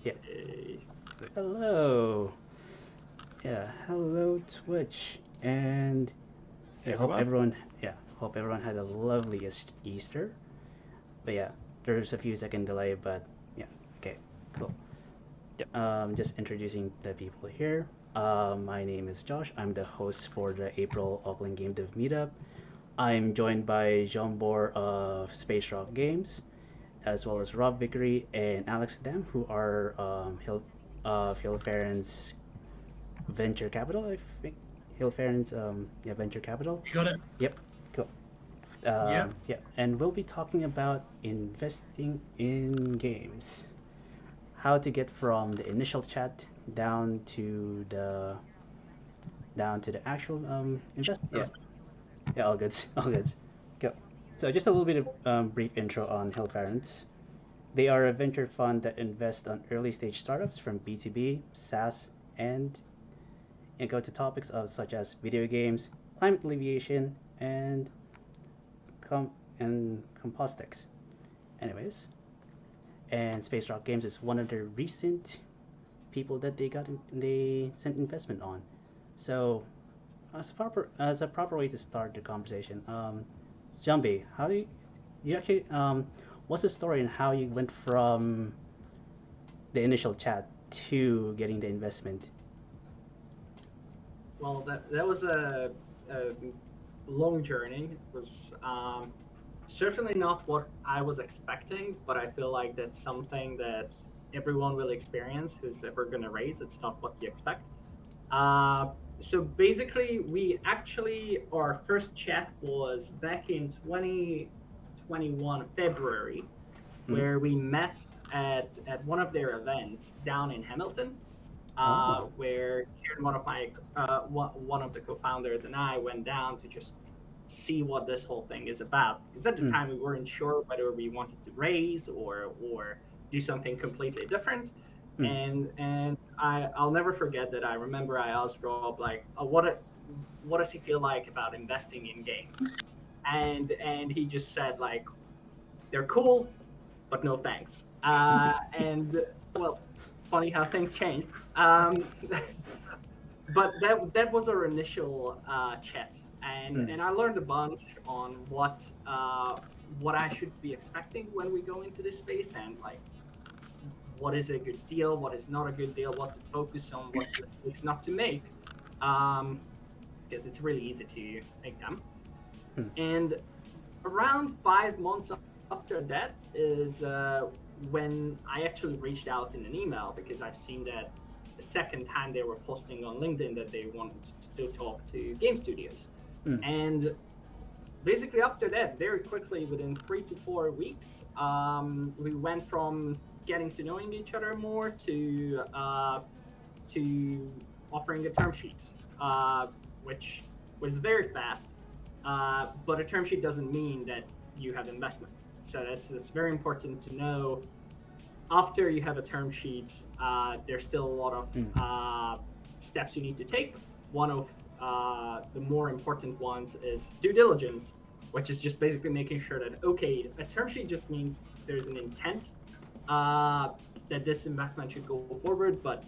Yeah. Hello. Yeah. Hello, Twitch. And Hey, hope everyone. everyone. Yeah. Hope everyone had a lovely Easter. But yeah, there's a few second delay, but yeah. Okay. Cool. Yep. Just introducing the people here. My name is Josh. I'm the host for the April AKLGameDev Meetup. I'm joined by Jean Bor of Space Rock Games, as well as Rob Vickery and Alex Dam, who are Hillfarrance Venture Capital, I think. Hillfarrance, yeah, Venture Capital. You got it. Yep, cool. Yeah. Yeah, and we'll be talking about investing in games. How to get from the initial chat down to the actual invest. Yeah, yeah, all good, all good. Go. So just a little bit of brief intro on Hillfarrance. They are a venture fund that invests on early stage startups from B2B, SaaS, and go to topics of such as video games, climate alleviation, and compostics. Anyways, and Space Rock Games is one of the recent people that they sent investment on. So, as a proper way to start the conversation, Jambi, how do you actually what's the story and how you went from the initial chat to getting the investment? Well, that was a long journey. It was certainly not what I was expecting, but I feel like that's something that everyone will experience who's ever going to raise. It's not what you expect. Uh, so basically, our first chat was back in 2021 February, Mm. where we met at one of their events down in Hamilton, Oh. where Kieran, one of the co-founders, and I went down to just see what this whole thing is about. Because at the Mm. time we weren't sure whether we wanted to raise or do something completely different. Mm. I'll never forget that. I remember I asked Rob like, what does he feel like about investing in games? And he just said like, they're cool, but no thanks. And well, funny how things change. But that was our initial chat, and I learned a bunch on what I should be expecting when we go into this space, and like what is a good deal, what is not a good deal, what to focus on, what mistakes not to make, because it's really easy to make them. Mm. And around 5 months after that is when I actually reached out in an email, because I've seen that the second time they were posting on LinkedIn that they wanted to talk to game studios. Mm. And basically after that, very quickly, within 3 to 4 weeks, we went from getting to knowing each other more to offering a term sheet, which was very fast. But a term sheet doesn't mean that you have investment. So that's very important to know. After you have a term sheet, there's still a lot of steps you need to take. One of the more important ones is due diligence, which is just basically making sure that, okay, a term sheet just means there's an intent that this investment should go forward, but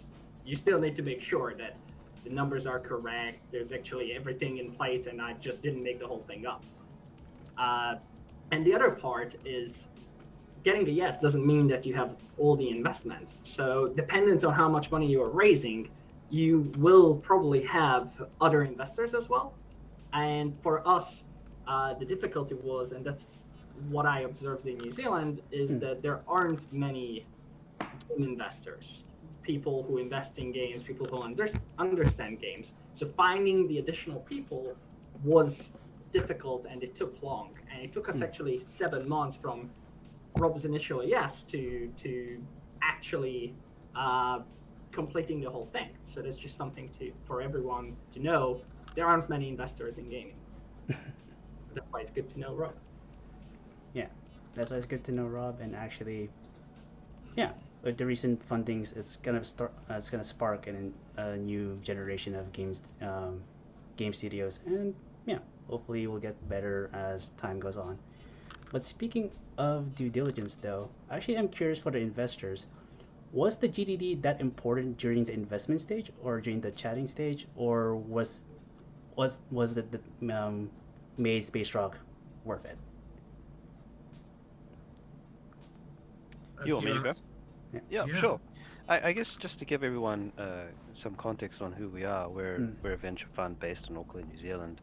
you still need to make sure that the numbers are correct, there's actually everything in place, and I just didn't make the whole thing up. And the other part is getting the yes doesn't mean that you have all the investments. So dependent on how much money you are raising, you will probably have other investors as well. And for us, the difficulty was, and that's what I observed in New Zealand, is that there aren't many game investors, people who invest in games, people who understand games. So finding the additional people was difficult, and it took long. And it took us actually 7 months from Rob's initial yes to actually completing the whole thing. So that's just something for everyone to know. There aren't many investors in gaming. That's why it's good to know Rob. Yeah, that's why it's good to know Rob. And actually, yeah, with the recent fundings, it's gonna spark a new generation of game studios, and yeah, hopefully we'll get better as time goes on. But speaking of due diligence, though, actually, I'm curious for the investors. Was the GDD that important during the investment stage or during the chatting stage, or was the made Space Rock worth it? You want me to go? Yeah. Yeah, sure. I guess just to give everyone some context on who we are, we're a venture fund based in Auckland, New Zealand,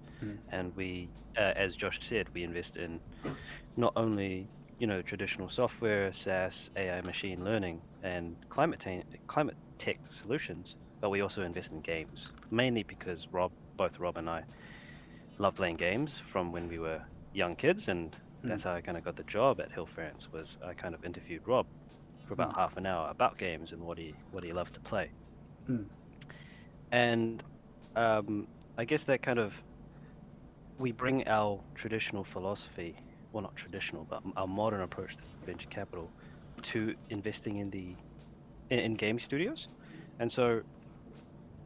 and we, as Josh said, we invest in not only traditional software, SaaS, AI, machine learning, and climate tech solutions, but we also invest in games, mainly because both Rob and I love playing games from when we were young kids, and that's how I kind of got the job at Hillfarrance. Was I kind of interviewed Rob for about half an hour about games and what he loves to play. And I guess that kind of, we bring our traditional philosophy, well, not traditional, but our modern approach to venture capital to investing in game studios. And so,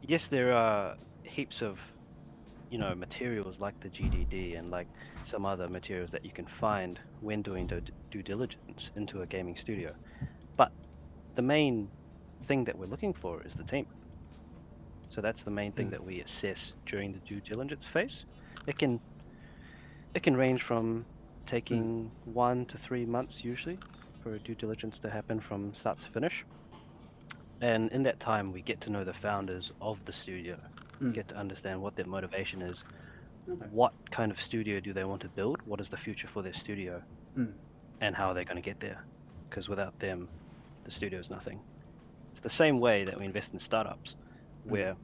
yes, there are heaps of materials like the GDD and like some other materials that you can find when doing due diligence into a gaming studio. But the main thing that we're looking for is the team. So that's the main thing that we assess during the due diligence phase. It can range from taking 1 to 3 months usually for a due diligence to happen from start to finish. And in that time, we get to know the founders of the studio, get to understand what their motivation is, what kind of studio do they want to build, what is the future for their studio, and how are they going to get there. Because without them, the studio is nothing. It's the same way that we invest in startups, where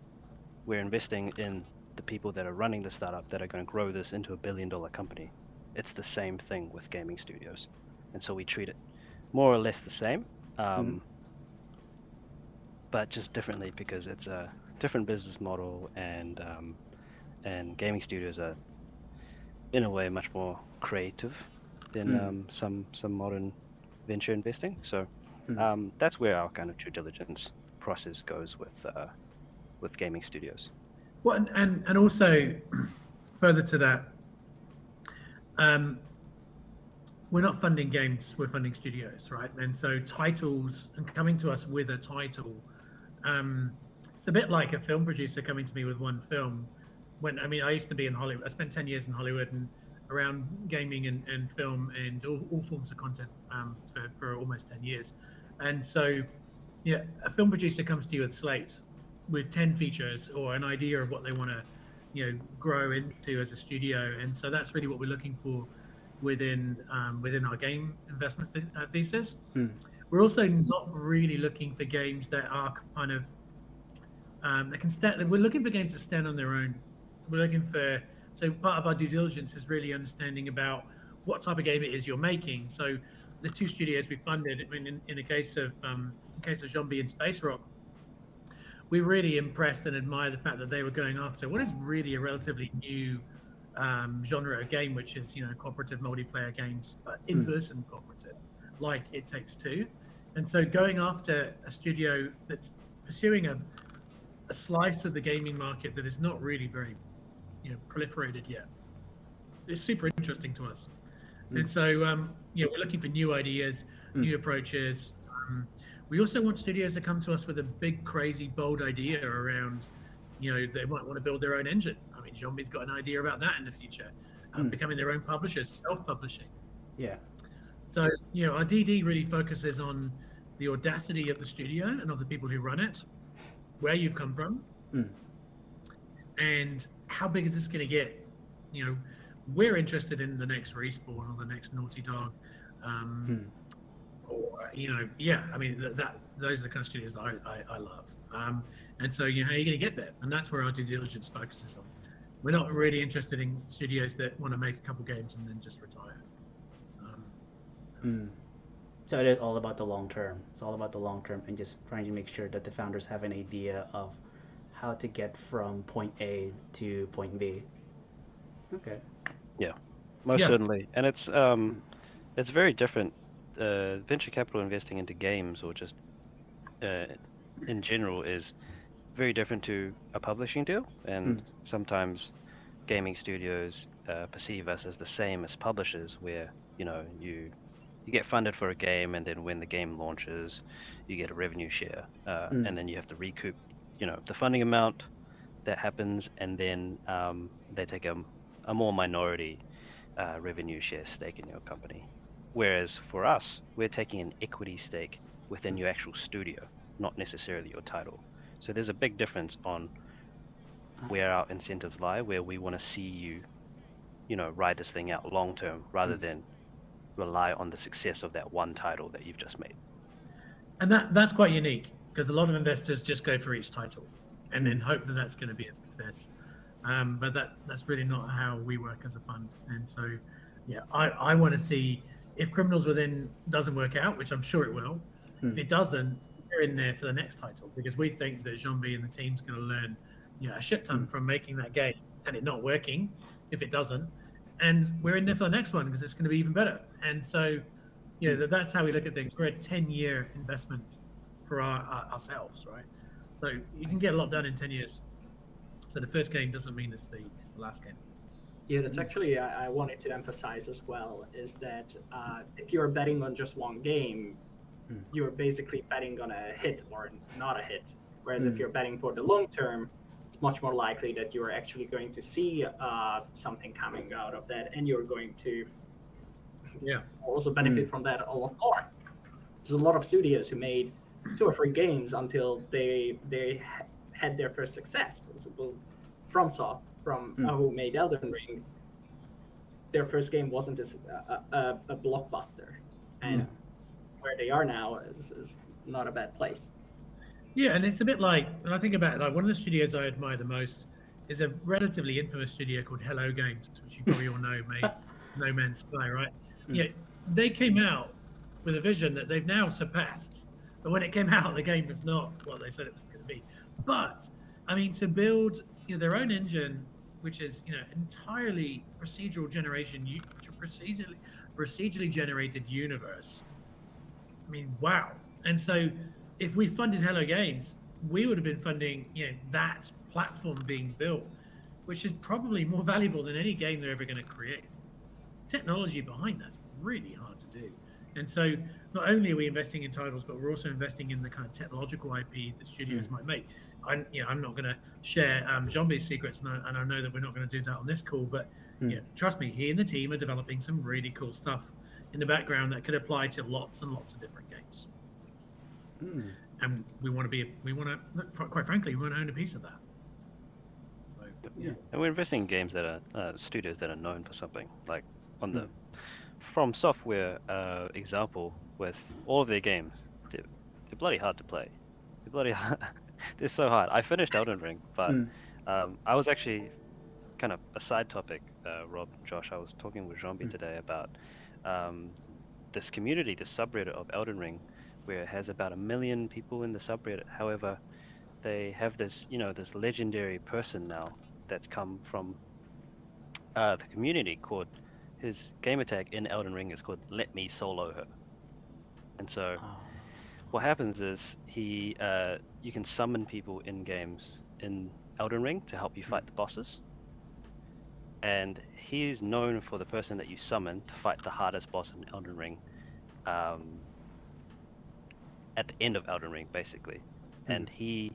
we're investing in the people that are running the startup that are going to grow this into a billion-dollar company. It's the same thing with gaming studios, and so we treat it more or less the same, but just differently because it's a different business model, and gaming studios are, in a way, much more creative than some modern venture investing. So that's where our kind of due diligence process goes with gaming studios. Well, and also further to that, we're not funding games, we're funding studios, right? And so titles, and coming to us with a title, it's a bit like a film producer coming to me with one film. I used to be in Hollywood. I spent 10 years in Hollywood and around gaming and film and all forms of content for almost 10 years. And so, a film producer comes to you with slates with 10 features or an idea of what they want to, grow into as a studio. And so that's really what we're looking for within our game investment thesis. We're also not really looking for games that are kind of that can stand. We're looking for games that stand on their own. So part of our due diligence is really understanding about what type of game it is you're making. So the two studios we funded, in the case of Zombie and Space Rock, we really impressed and admired the fact that they were going after what is really a relatively new genre of game, which is cooperative multiplayer games, but in-person cooperative, like It Takes Two. And so going after a studio that's pursuing a slice of the gaming market that is not really very proliferated yet, it's super interesting to us. And so we're looking for new ideas, new approaches. We also want studios to come to us with a big, crazy, bold idea around, they might want to build their own engine. I mean, Zombie's got an idea about that in the future, becoming their own publishers, self-publishing. Yeah. So, our DD really focuses on the audacity of the studio and of the people who run it, where you've come from, and how big is this going to get? We're interested in the next Respawn or the next Naughty Dog. Or, I mean, those are the kind of studios that I love. And so, how are you going to get there? And that's where our due diligence focuses on. We're not really interested in studios that want to make a couple games and then just retire. So it is all about the long term. It's all about the long term and just trying to make sure that the founders have an idea of how to get from point A to point B. Okay. Yeah, most certainly. And it's very different. Venture capital investing into games or just in general is very different to a publishing deal, and sometimes gaming studios perceive us as the same as publishers, where you you get funded for a game, and then when the game launches, you get a revenue share, and then you have to recoup, the funding amount that happens, and then they take a more minority revenue share stake in your company. Whereas for us, we're taking an equity stake within your actual studio, not necessarily your title. So there's a big difference on where our incentives lie, where we want to see you, ride this thing out long term rather than rely on the success of that one title that you've just made. And that's quite unique, because a lot of investors just go for each title and then hope that that's going to be a success. But that's really not how we work as a fund. And so, yeah, I want to see if Criminals Within doesn't work out, which I'm sure it will. If it doesn't, we're in there for the next title, because we think that Jean-B and the team's going to learn a shit ton from making that game and it not working if it doesn't. And we're in there for the next one because it's going to be even better. And so, that's how we look at things. We're a 10-year investment for ourselves, right? So you can get a lot done in 10 years. So the first game doesn't mean it's the last game. Yeah, that's actually I wanted to emphasize as well, is that if you're betting on just one game, you're basically betting on a hit or not a hit. Whereas if you're betting for the long term, it's much more likely that you're actually going to see something coming out of that, and you're going to also benefit from that a lot more. There's a lot of studios who made 2 or 3 games until they had their first success. For example, FromSoft, who made Elden Ring, their first game wasn't a blockbuster, and where they are now is not a bad place. Yeah, and it's a bit like, when I think about it, like one of the studios I admire the most is a relatively infamous studio called Hello Games, which you probably all know, made No Man's Sky, right? Yeah, they came out with a vision that they've now surpassed. But when it came out, the game was not what they said it was going to be. But, I mean, to build their own engine, which is entirely procedural generation, procedurally generated universe. I mean, wow. And so, if we funded Hello Games, we would have been funding that platform being built, which is probably more valuable than any game they're ever going to create. Technology behind that's really hard to do. And so, not only are we investing in titles, but we're also investing in the kind of technological IP that studios might make. I'm not going to share Jean-B's secrets, and I know that we're not going to do that on this call, but trust me, he and the team are developing some really cool stuff in the background that could apply to lots and lots of different games. And quite frankly, we want to own a piece of that. So, And we're investing in games that are studios that are known for something. Like on the From Software example, with all of their games, they're bloody hard to play. They're so hard. I finished Elden Ring, but I was actually kind of a side topic, Rob, Josh. I was talking with Jean-B today about this community, the subreddit of Elden Ring, where it has about 1 million people in the subreddit. However, they have this, this legendary person now that's come from the community called, his gamer tag in Elden Ring is called Let Me Solo Her. And so what happens is you can summon people in games in Elden Ring to help you fight the bosses. And he's known for the person that you summon to fight the hardest boss in Elden Ring at the end of Elden Ring, basically. And he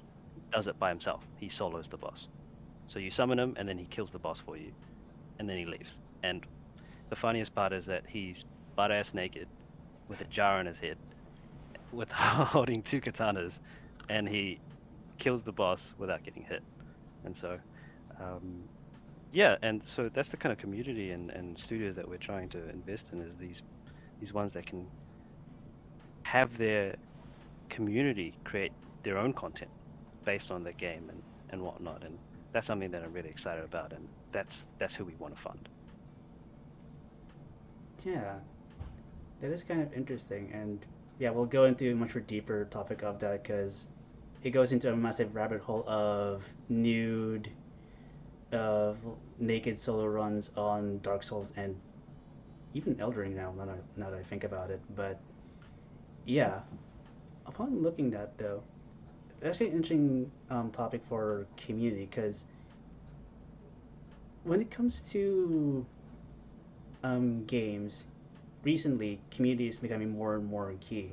does it by himself. He solos the boss. So you summon him, and then he kills the boss for you, and then he leaves. And the funniest part is that he's butt-ass naked with a jar on his head, with holding 2 katanas, and he kills the boss without getting hit. And so, and so that's the kind of community and studios that we're trying to invest in, is these ones that can have their community create their own content based on the game and whatnot. And that's something that I'm really excited about, and that's who we want to fund. Yeah, that is kind of interesting, and we'll go into a much more deeper topic of that, because it goes into a massive rabbit hole of naked solo runs on Dark Souls and even Elden Ring now that I think about it. But upon looking at that, though, that's actually an interesting topic for community, because when it comes to games, recently community is becoming more and more key.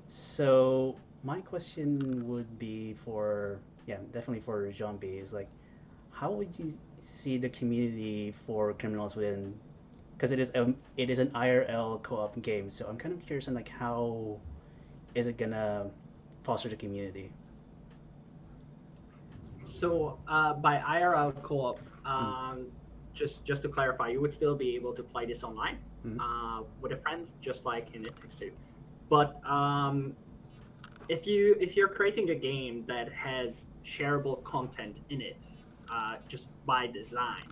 So my question would be for, yeah, definitely for Zombie, is like, how would you see the community for criminals within, because it is an IRL co-op game, so I'm kind of curious on like how is it gonna foster the community. So by IRL co-op, Mm. just to clarify, you would still be able to play this online Mhm. with a friend, just like in It Takes Two. But if you're creating a game that has shareable content in it, just by design,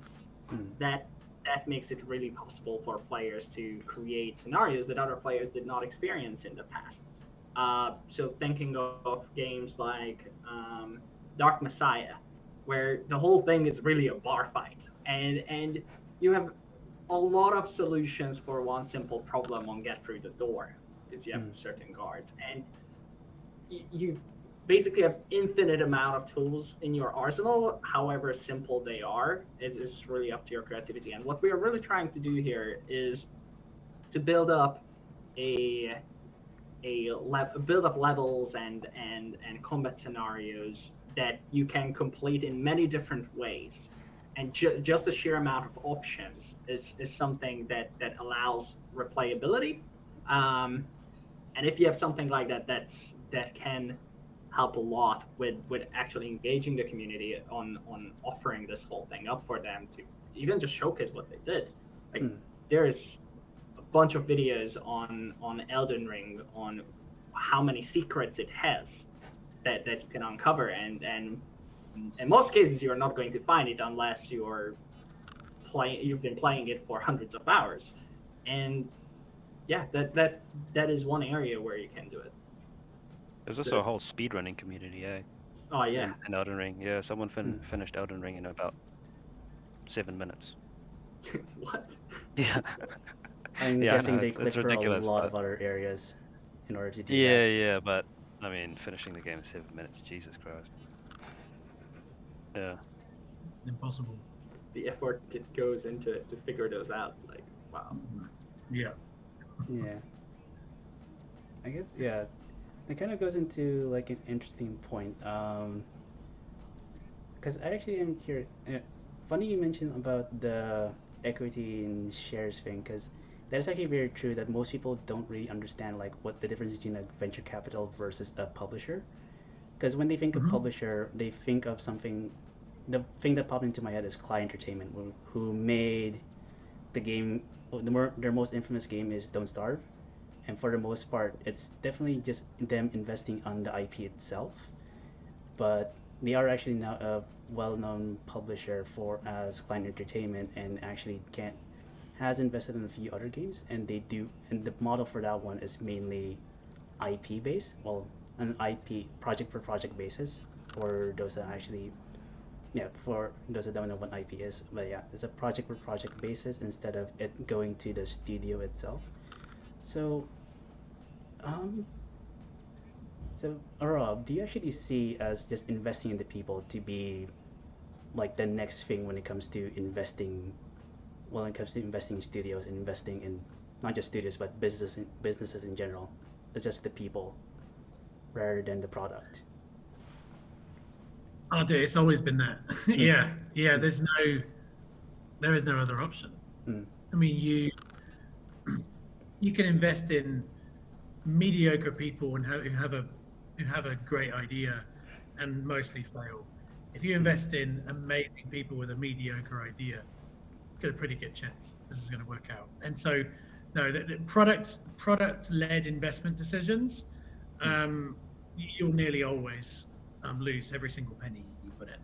Mm. that makes it really possible for players to create scenarios that other players did not experience in the past. So thinking of games like Dark Messiah, where the whole thing is really a bar fight, and you have a lot of solutions for one simple problem on get through the door, because you have Mm. certain guards, and you basically have infinite amount of tools in your arsenal. However simple they are, it's really up to your creativity. And what we are really trying to do here is to build up a build up levels and combat scenarios that you can complete in many different ways, and just the sheer amount of options is something that allows replayability. And if you have something like that can help a lot with actually engaging the community on offering this whole thing up for them to even just showcase what they did. Like Mm. there's a bunch of videos on Elden Ring on how many secrets it has that you can uncover, and in most cases you're not going to find it unless you've been playing it for hundreds of hours. And yeah, that is one area where you can do it. There's also a whole speedrunning community, eh? Oh yeah. In Elden Ring, yeah. Someone Mm. finished Elden Ring in about 7 minutes. What? Yeah. I'm Yeah, I guessing know, they it's click for a ridiculous, lot but of other areas in order to do yeah, that. yeah, but I mean, finishing the game in 7 minutes, Jesus Christ. Yeah. Impossible. The effort that goes into it to figure those out, like wow. Yeah. Yeah. I guess, yeah. It kind of goes into like an interesting point. Because I actually am curious. Funny you mentioned about the equity and shares thing, because that's actually very true that most people don't really understand like what the difference between a venture capital versus a publisher. Because when they think of Mhm. publisher, they think of something. The thing that popped into my head is Cly Entertainment, who made the game. Their most infamous game is Don't Starve, and for the most part, it's definitely just them investing on the IP itself. But they are actually now a well-known publisher for as Client Entertainment, and actually can has invested in a few other games, and they do. And the model for that one is mainly IP based. Well, an IP project per project basis for those that actually, yeah, for those that don't know what IP is. But yeah, it's a project per project basis instead of it going to the studio itself. So um, so, Rob, do you actually see as just investing in the people to be like the next thing when it comes to investing? Well, when it comes to investing in studios and investing in not just studios but businesses in general, it's just the people rather than the product. Oh, dear, it's always been that. Yeah. Mm. There is no other option. Mm. I mean, you can invest in mediocre people and who have a great idea and mostly fail. If you invest in amazing people with a mediocre idea, you've got a pretty good chance this is going to work out. And so, no, the product-led investment decisions, you'll nearly always lose every single penny you put in,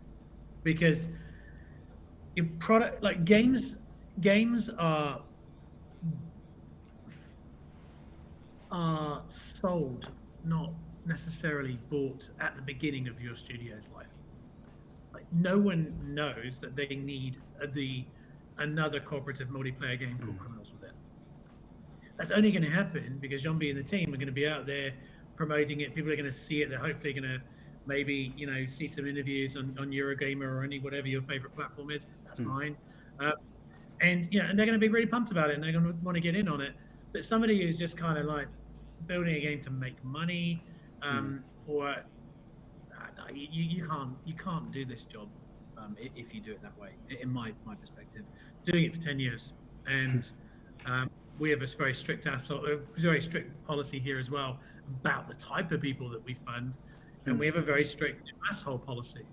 because your product, like games are sold, not necessarily bought at the beginning of your studio's life. Like no one knows that they need another cooperative multiplayer game called Criminals Within. That's only going to happen because Zombie and the team are going to be out there promoting it. People are going to see it. They're hopefully going to maybe see some interviews on Eurogamer or whatever your favorite platform is. That's fine. And they're going to be really pumped about it, and they're going to want to get in on it. But somebody who's just kind of like building a game to make money, or you can't do this job if you do it that way. In my perspective, doing it for 10 years, and we have a very strict policy here as well about the type of people that we fund, and we have a very strict asshole policy.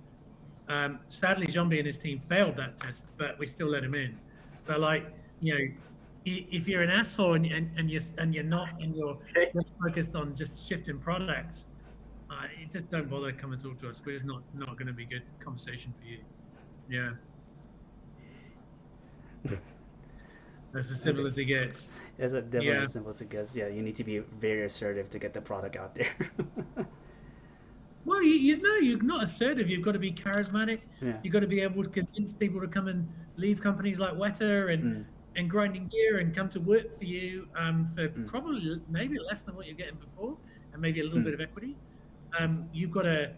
Sadly, Zombie and his team failed that test, but we still let him in. But like, you know, if you're an asshole and you're not, and you're just focused on just shifting products, just don't bother come and talk to us. We're not going to be good conversation for you. Yeah. That's as simple as it gets. That's definitely as simple as it gets. Yeah, you need to be very assertive to get the product out there. Well, you're not assertive. You've got to be charismatic. Yeah. You've got to be able to convince people to come and leave companies like Weta and Grinding Gear and come to work for you for probably maybe less than what you're getting before, and maybe a little bit of equity. You've got to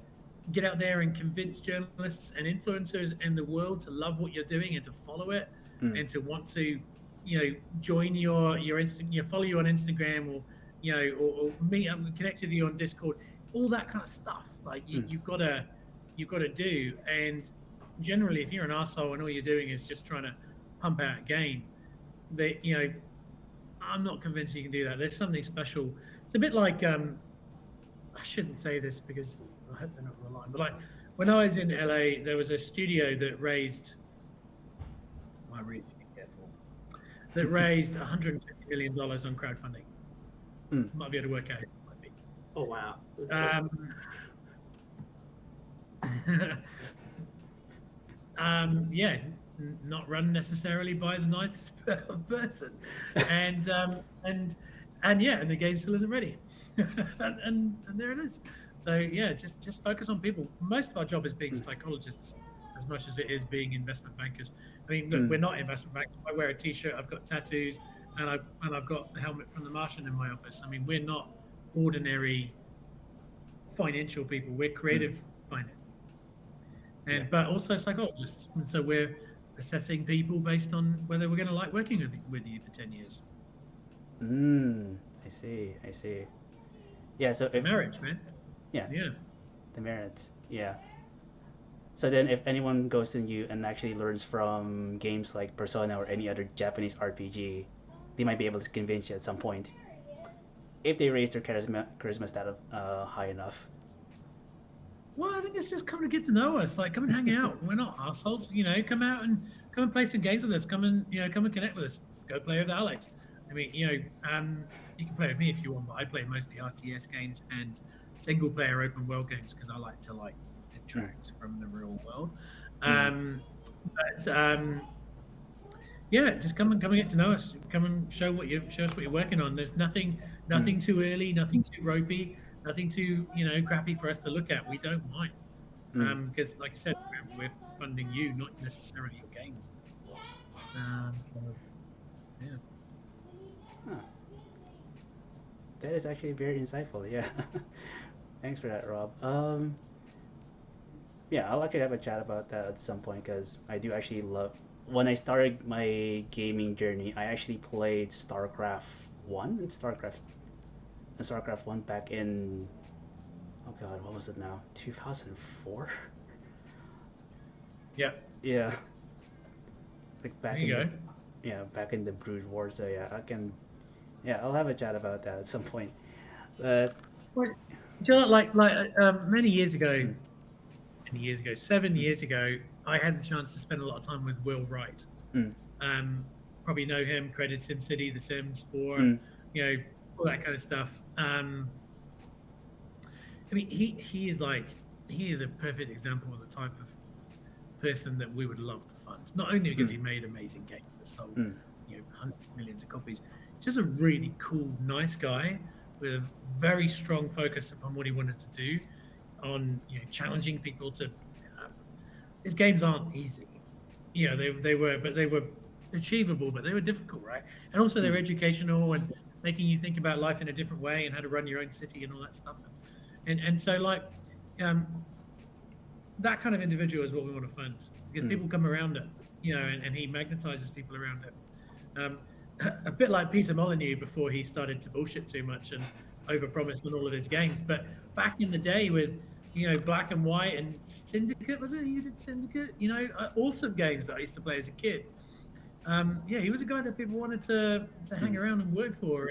get out there and convince journalists and influencers in the world to love what you're doing and to follow it and to want to, join your follow you on Instagram, or or meet up and connect with you on Discord. All that kind of stuff. Like you've got to do. And generally, if you're an arsehole and all you're doing is just trying to pump out a game, I'm not convinced you can do that. There's something special. It's a bit like I shouldn't say this because I hope they're not on the line, but like when I was in LA, there was a studio that raised $150 million on crowdfunding. Might be able to work out. Oh wow. Yeah, not run necessarily by the nicest person, and the game still isn't ready, and there it is. So yeah, just focus on people. Most of our job is being psychologists as much as it is being investment bankers. I mean, look, we're not investment bankers. I wear a T-shirt, I've got tattoos, and I've got the helmet from The Martian in my office. I mean, we're not ordinary financial people. We're creative finance, but also psychologists. And so we're assessing people based on whether we're going to like working with you for 10 years. I see. Yeah. So if marriage, man. Yeah. The merits. Yeah. So then, if anyone goes in you and actually learns from games like Persona or any other Japanese RPG, they might be able to convince you at some point, if they raise their charisma stat high enough. Well, I think it's just come to get to know us. Like, come and hang out. We're not assholes, Come out and come and play some games with us. Come and connect with us. Go play with Alex. I mean, you can play with me if you want, but I play mostly RTS games and single-player open-world games because I like to detract from the real world. Just come and get to know us. Come and show us what you're working on. There's nothing too early, nothing too ropey, nothing too crappy for us to look at. We don't mind because, like I said, we're funding you, not necessarily your game. That is actually very insightful. Yeah. Thanks for that, Rob. I'll actually have a chat about that at some point because I do actually love. When I started my gaming journey, I actually played StarCraft 1 and StarCraft 1 back in, oh god, what was it now? 2004? Yeah. Yeah. Like back there you go. Back in the Brood War. So I'll have a chat about that at some point. Many years ago, 7 years ago, I had the chance to spend a lot of time with Will Wright. Probably know him, credits SimCity, The Sims 4, all that kind of stuff. I mean, he is a perfect example of the type of person that we would love to fund. Not only because he made amazing games that sold hundreds of millions of copies, just a really cool, nice guy with a very strong focus upon what he wanted to do, on challenging people to. His games aren't easy, they were achievable, but they were difficult, right? And also they're educational and making you think about life in a different way and how to run your own city and all that stuff. And so that kind of individual is what we want to fund because people come around it, and he magnetizes people around it. a bit like Peter Molyneux before he started to bullshit too much and overpromised on all of his games. But back in the day with, Black and White and Syndicate, was it? You did Syndicate? Awesome games that I used to play as a kid. He was a guy that people wanted to hang around and work for.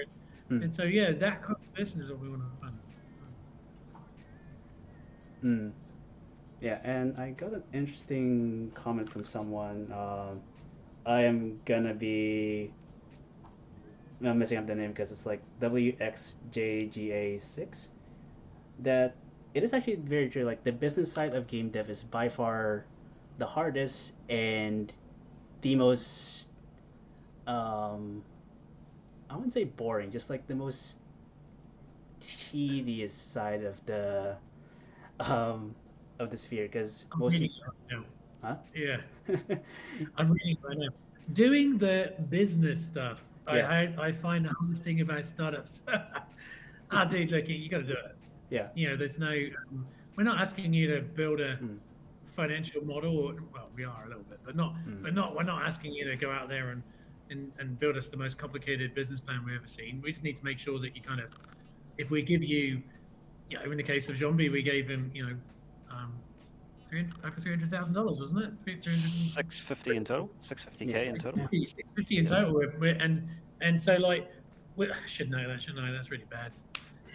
And so, that kind of person is what we want to fund. Yeah, and I got an interesting comment from someone. I am gonna be I'm messing up the name because it's like WXJGA6. That it is actually very true. Like the business side of game dev is by far the hardest and the most I wouldn't say boring, just like the most tedious side of the sphere because most people, huh? Yeah. I'm reading right now. Doing the business stuff, Yeah. I find the hardest thing about startups. Dude, look, you got to do it. Yeah. There's no. We're not asking you to build a financial model. Well, we are a little bit, but not. We're not asking you to go out there and build us the most complicated business plan we've ever seen. We just need to make sure that you kind of, if we give you, in the case of Zombie, we gave him, over $300,000, wasn't it? $650 in total. $650K in total. $650 in total. And so like, I should know that. That's really bad.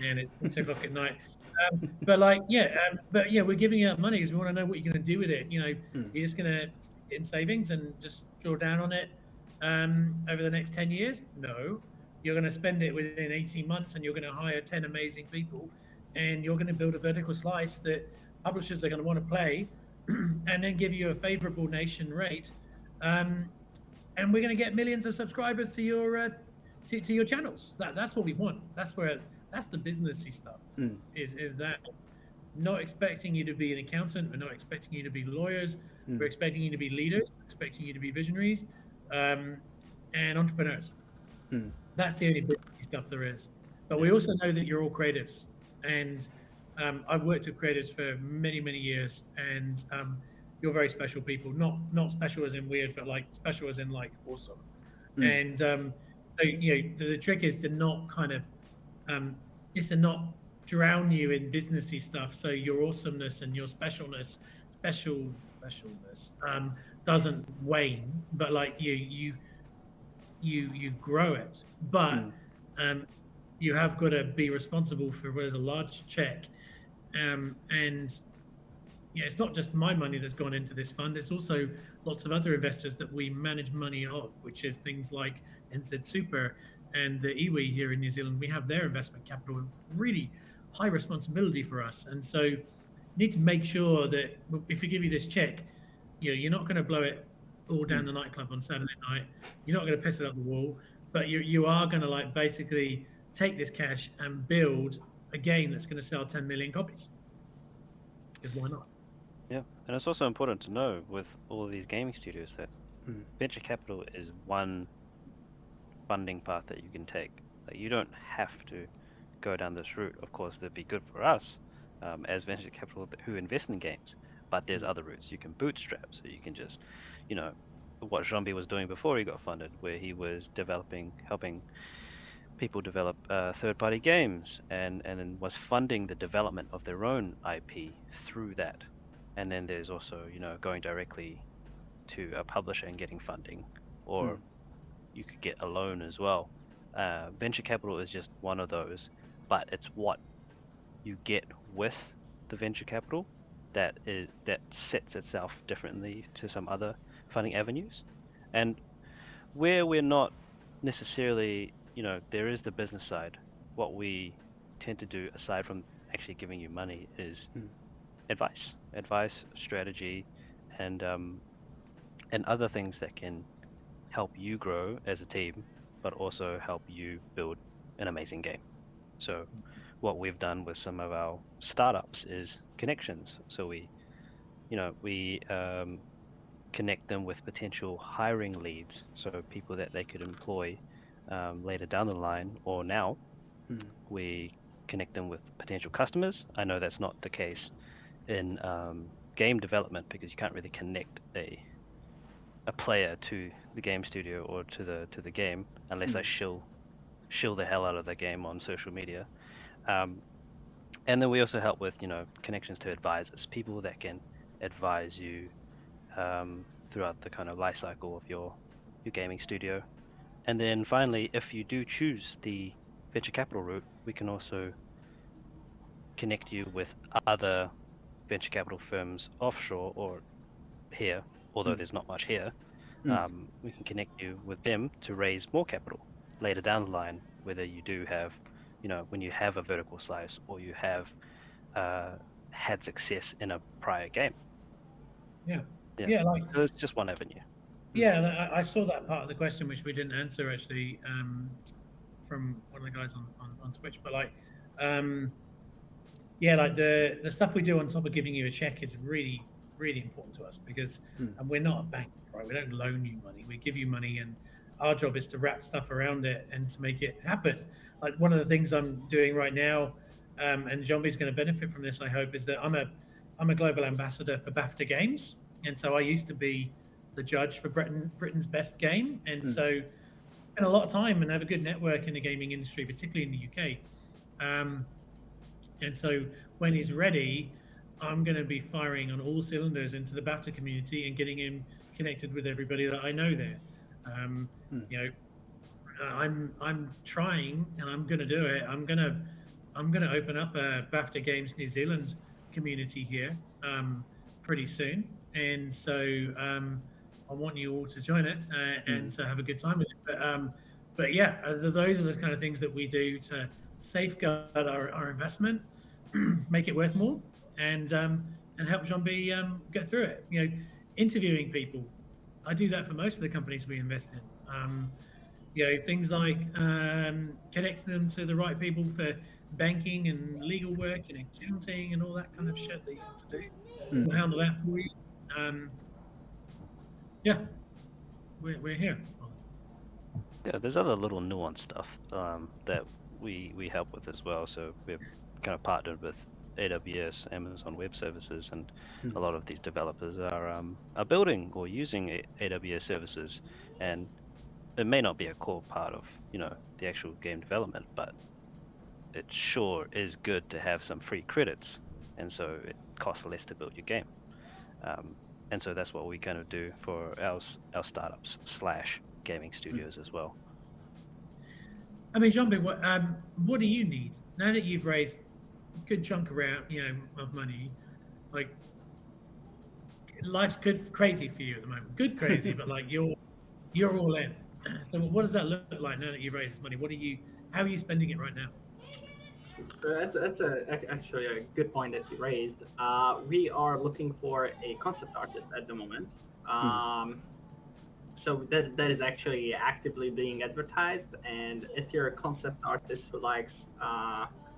And it's 6 o'clock at night. But we're giving out money because we want to know what you're going to do with it. You're just going to in savings and just draw down on it over the next 10 years? No. You're going to spend it within 18 months and you're going to hire 10 amazing people and you're going to build a vertical slice that publishers are going to want to play and then give you a favorable nation rate. And we're going to get millions of subscribers to your channels. That's what we want. That's the businessy stuff. Is that not expecting you to be an accountant, we're not expecting you to be lawyers, we're expecting you to be leaders, we're expecting you to be visionaries and entrepreneurs. That's the only businessy stuff there is. But we also know that you're all creatives, and I've worked with creatives for many, many years, and you're very special people. Not special as in weird, but like special as in like awesome. And so the trick is to not kind of is to not drown you in businessy stuff. So your awesomeness and your specialness doesn't wane, but like you grow it. But you have got to be responsible for where the large check. And it's not just my money that's gone into this fund. It's also lots of other investors that we manage money of, which is things like NZ Super and the iwi here in New Zealand. We have their investment capital, really high responsibility for us. And so you need to make sure that if we give you this check, you're not going to blow it all down the nightclub on Saturday night. You're not going to piss it up the wall, but you are going to like basically take this cash and build a game that's going to sell 10 million copies. Because why not? Yeah, and it's also important to know with all of these gaming studios that venture capital is one funding path that you can take. Like, you don't have to go down this route. Of course, that'd be good for us as venture capital who invest in games, but there's other routes. You can bootstrap, so you can just, what Zombie was doing before he got funded, where he was helping people develop third-party games, and then was funding the development of their own IP through that. And then there's also, going directly to a publisher and getting funding, or you could get a loan as well. Venture capital is just one of those, but it's what you get with the venture capital that sets itself differently to some other funding avenues. And where we're not necessarily, there is the business side. What we tend to do, aside from actually giving you money, is advice, strategy, and other things that can help you grow as a team, but also help you build an amazing game. So what we've done with some of our startups is connections. So we connect them with potential hiring leads, so people that they could employ later down the line or now. We connect them with potential customers. I know that's not the case in game development, because you can't really connect a a player to the game studio or to the game unless I shill the hell out of the game on social media. And then we also help with connections to advisors, people that can advise you throughout the kind of life cycle of your gaming studio. And then finally, if you do choose the venture capital route, we can also connect you with other venture capital firms offshore or here, although there's not much here. We can connect you with them to raise more capital later down the line, whether you do have, when you have a vertical slice or you have had success in a prior game. Yeah. So it's just one avenue. Yeah, I saw that part of the question which we didn't answer actually from one of the guys on Twitch, but like the stuff we do on top of giving you a check is really, really important to us because and we're not a bank, right? We don't loan you money. We give you money, and our job is to wrap stuff around it and to make it happen. Like one of the things I'm doing right now, and Jean-B's going to benefit from this, I hope, is that I'm a global ambassador for BAFTA Games, and so I used to be the judge for Britain's best game, and so spend a lot of time and have a good network in the gaming industry, particularly in the UK. And so when he's ready, I'm going to be firing on all cylinders into the BAFTA community and getting him connected with everybody that I know there. I'm trying, and I'm going to do it. I'm going to open up a BAFTA Games New Zealand community here pretty soon, and so I want you all to join it and to have a good time with it. But yeah, those are the kind of things that we do to safeguard our investment, make it worth more, and help Jean-B get through it. Interviewing people, I do that for most of the companies we invest in. Things like connecting them to the right people for banking and legal work and accounting and all that kind of shit that you have to do. We'll handle that for you. Yeah, we're here. Yeah, there's other little nuanced stuff that we help with as well. So we've kind of partnered with AWS, Amazon Web Services, and a lot of these developers are building or using AWS services, and it may not be a core part of the actual game development, but it sure is good to have some free credits, and so it costs less to build your game. And so that's what we kind of do for our startups / gaming studios as well. I mean, Jean-B, what do you need now that you've raised a good chunk around, of money? Like, life's good crazy for you at the moment. Good crazy, but like you're all in. So what does that look like now that you've raised this money? How are you spending it right now? That's actually a good point that you raised. We are looking for a concept artist at the moment. So that is actually actively being advertised. And if you're a concept artist who likes,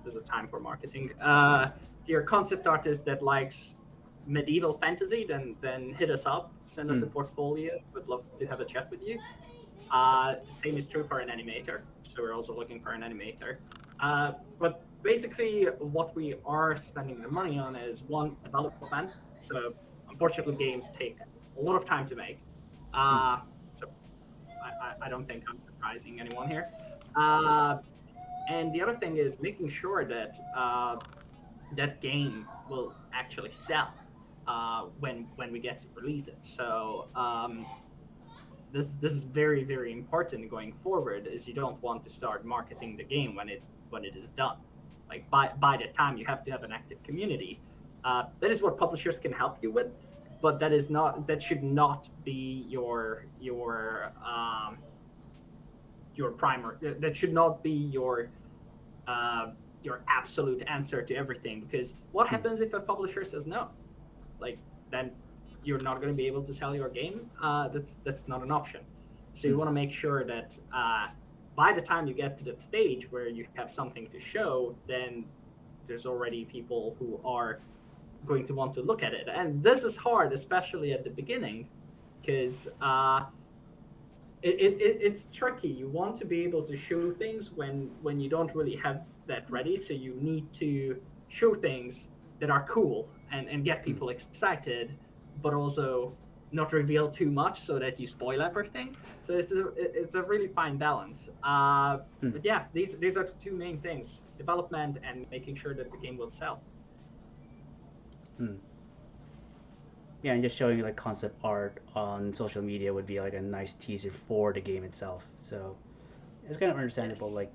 there's a time for marketing. If you're a concept artist that likes medieval fantasy, then hit us up. Send us a portfolio. We'd love to have a chat with you. Same is true for an animator. So we're also looking for an animator. But basically, what we are spending the money on is one, development. So unfortunately, games take a lot of time to make. So I don't think I'm surprising anyone here. And the other thing is making sure that that game will actually sell when we get to release it. So this is very, very important going forward, is you don't want to start marketing the game when it is done. Like by the time you have to have an active community. That is what publishers can help you with, but that should not be your primer. That should not be your absolute answer to everything. Because what happens if a publisher says no? Like, then you're not going to be able to sell your game. That's not an option. So you want to make sure that by the time you get to that stage where you have something to show, then there's already people who are going to want to look at it. And this is hard, especially at the beginning, because it's tricky. You want to be able to show things when you don't really have that ready, so you need to show things that are cool and get people excited, but also not reveal too much so that you spoil everything. So it's a really fine balance. But yeah, these are the two main things: development and making sure that the game will sell. Yeah, and just showing like concept art on social media would be like a nice teaser for the game itself. So it's kind of understandable. Like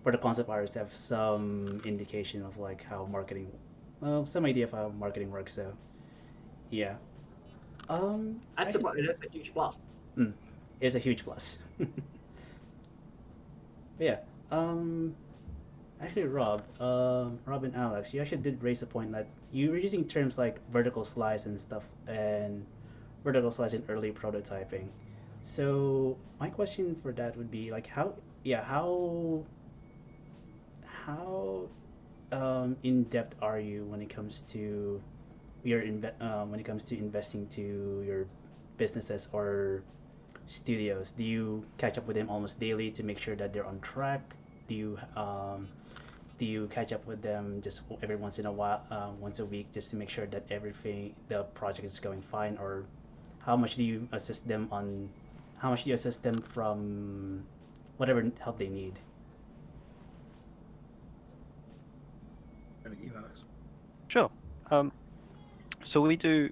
for the concept artists have some indication of like how marketing, well, some idea of how marketing works. So yeah, That's a huge plus. it's a huge plus. Yeah. Um, Actually, Rob and Alex, you actually did raise a point that you were using terms like vertical slice and stuff, and vertical slice in early prototyping. So my question for that would be like how in depth are you when it comes to when it comes to investing to your businesses or studios? Do you catch up with them almost daily to make sure that they're on track? Do you do you catch up with them just every once in a while, once a week, just to make sure that everything, the project is going fine? Or how much do you assist them on? How much do you assist them from whatever help they need? Sure. So we do.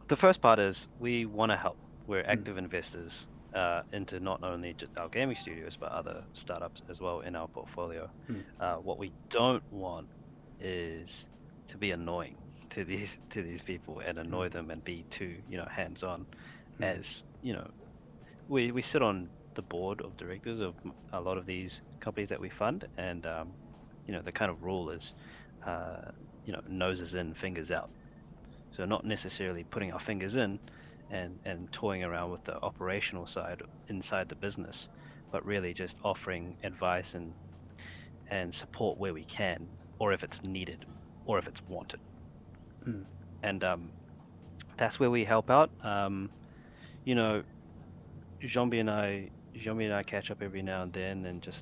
The first part is we want to help. We're active investors into not only just our gaming studios but other startups as well in our portfolio. What we don't want is to be annoying to these people and annoy them and be too hands-on. As we sit on the board of directors of a lot of these companies that we fund, and the kind of rule is noses in, fingers out. So not necessarily putting our fingers in and toying around with the operational side inside the business, but really just offering advice and support where we can, or if it's needed, or if it's wanted. And that's where we help out. Jean-Mi and I catch up every now and then, and just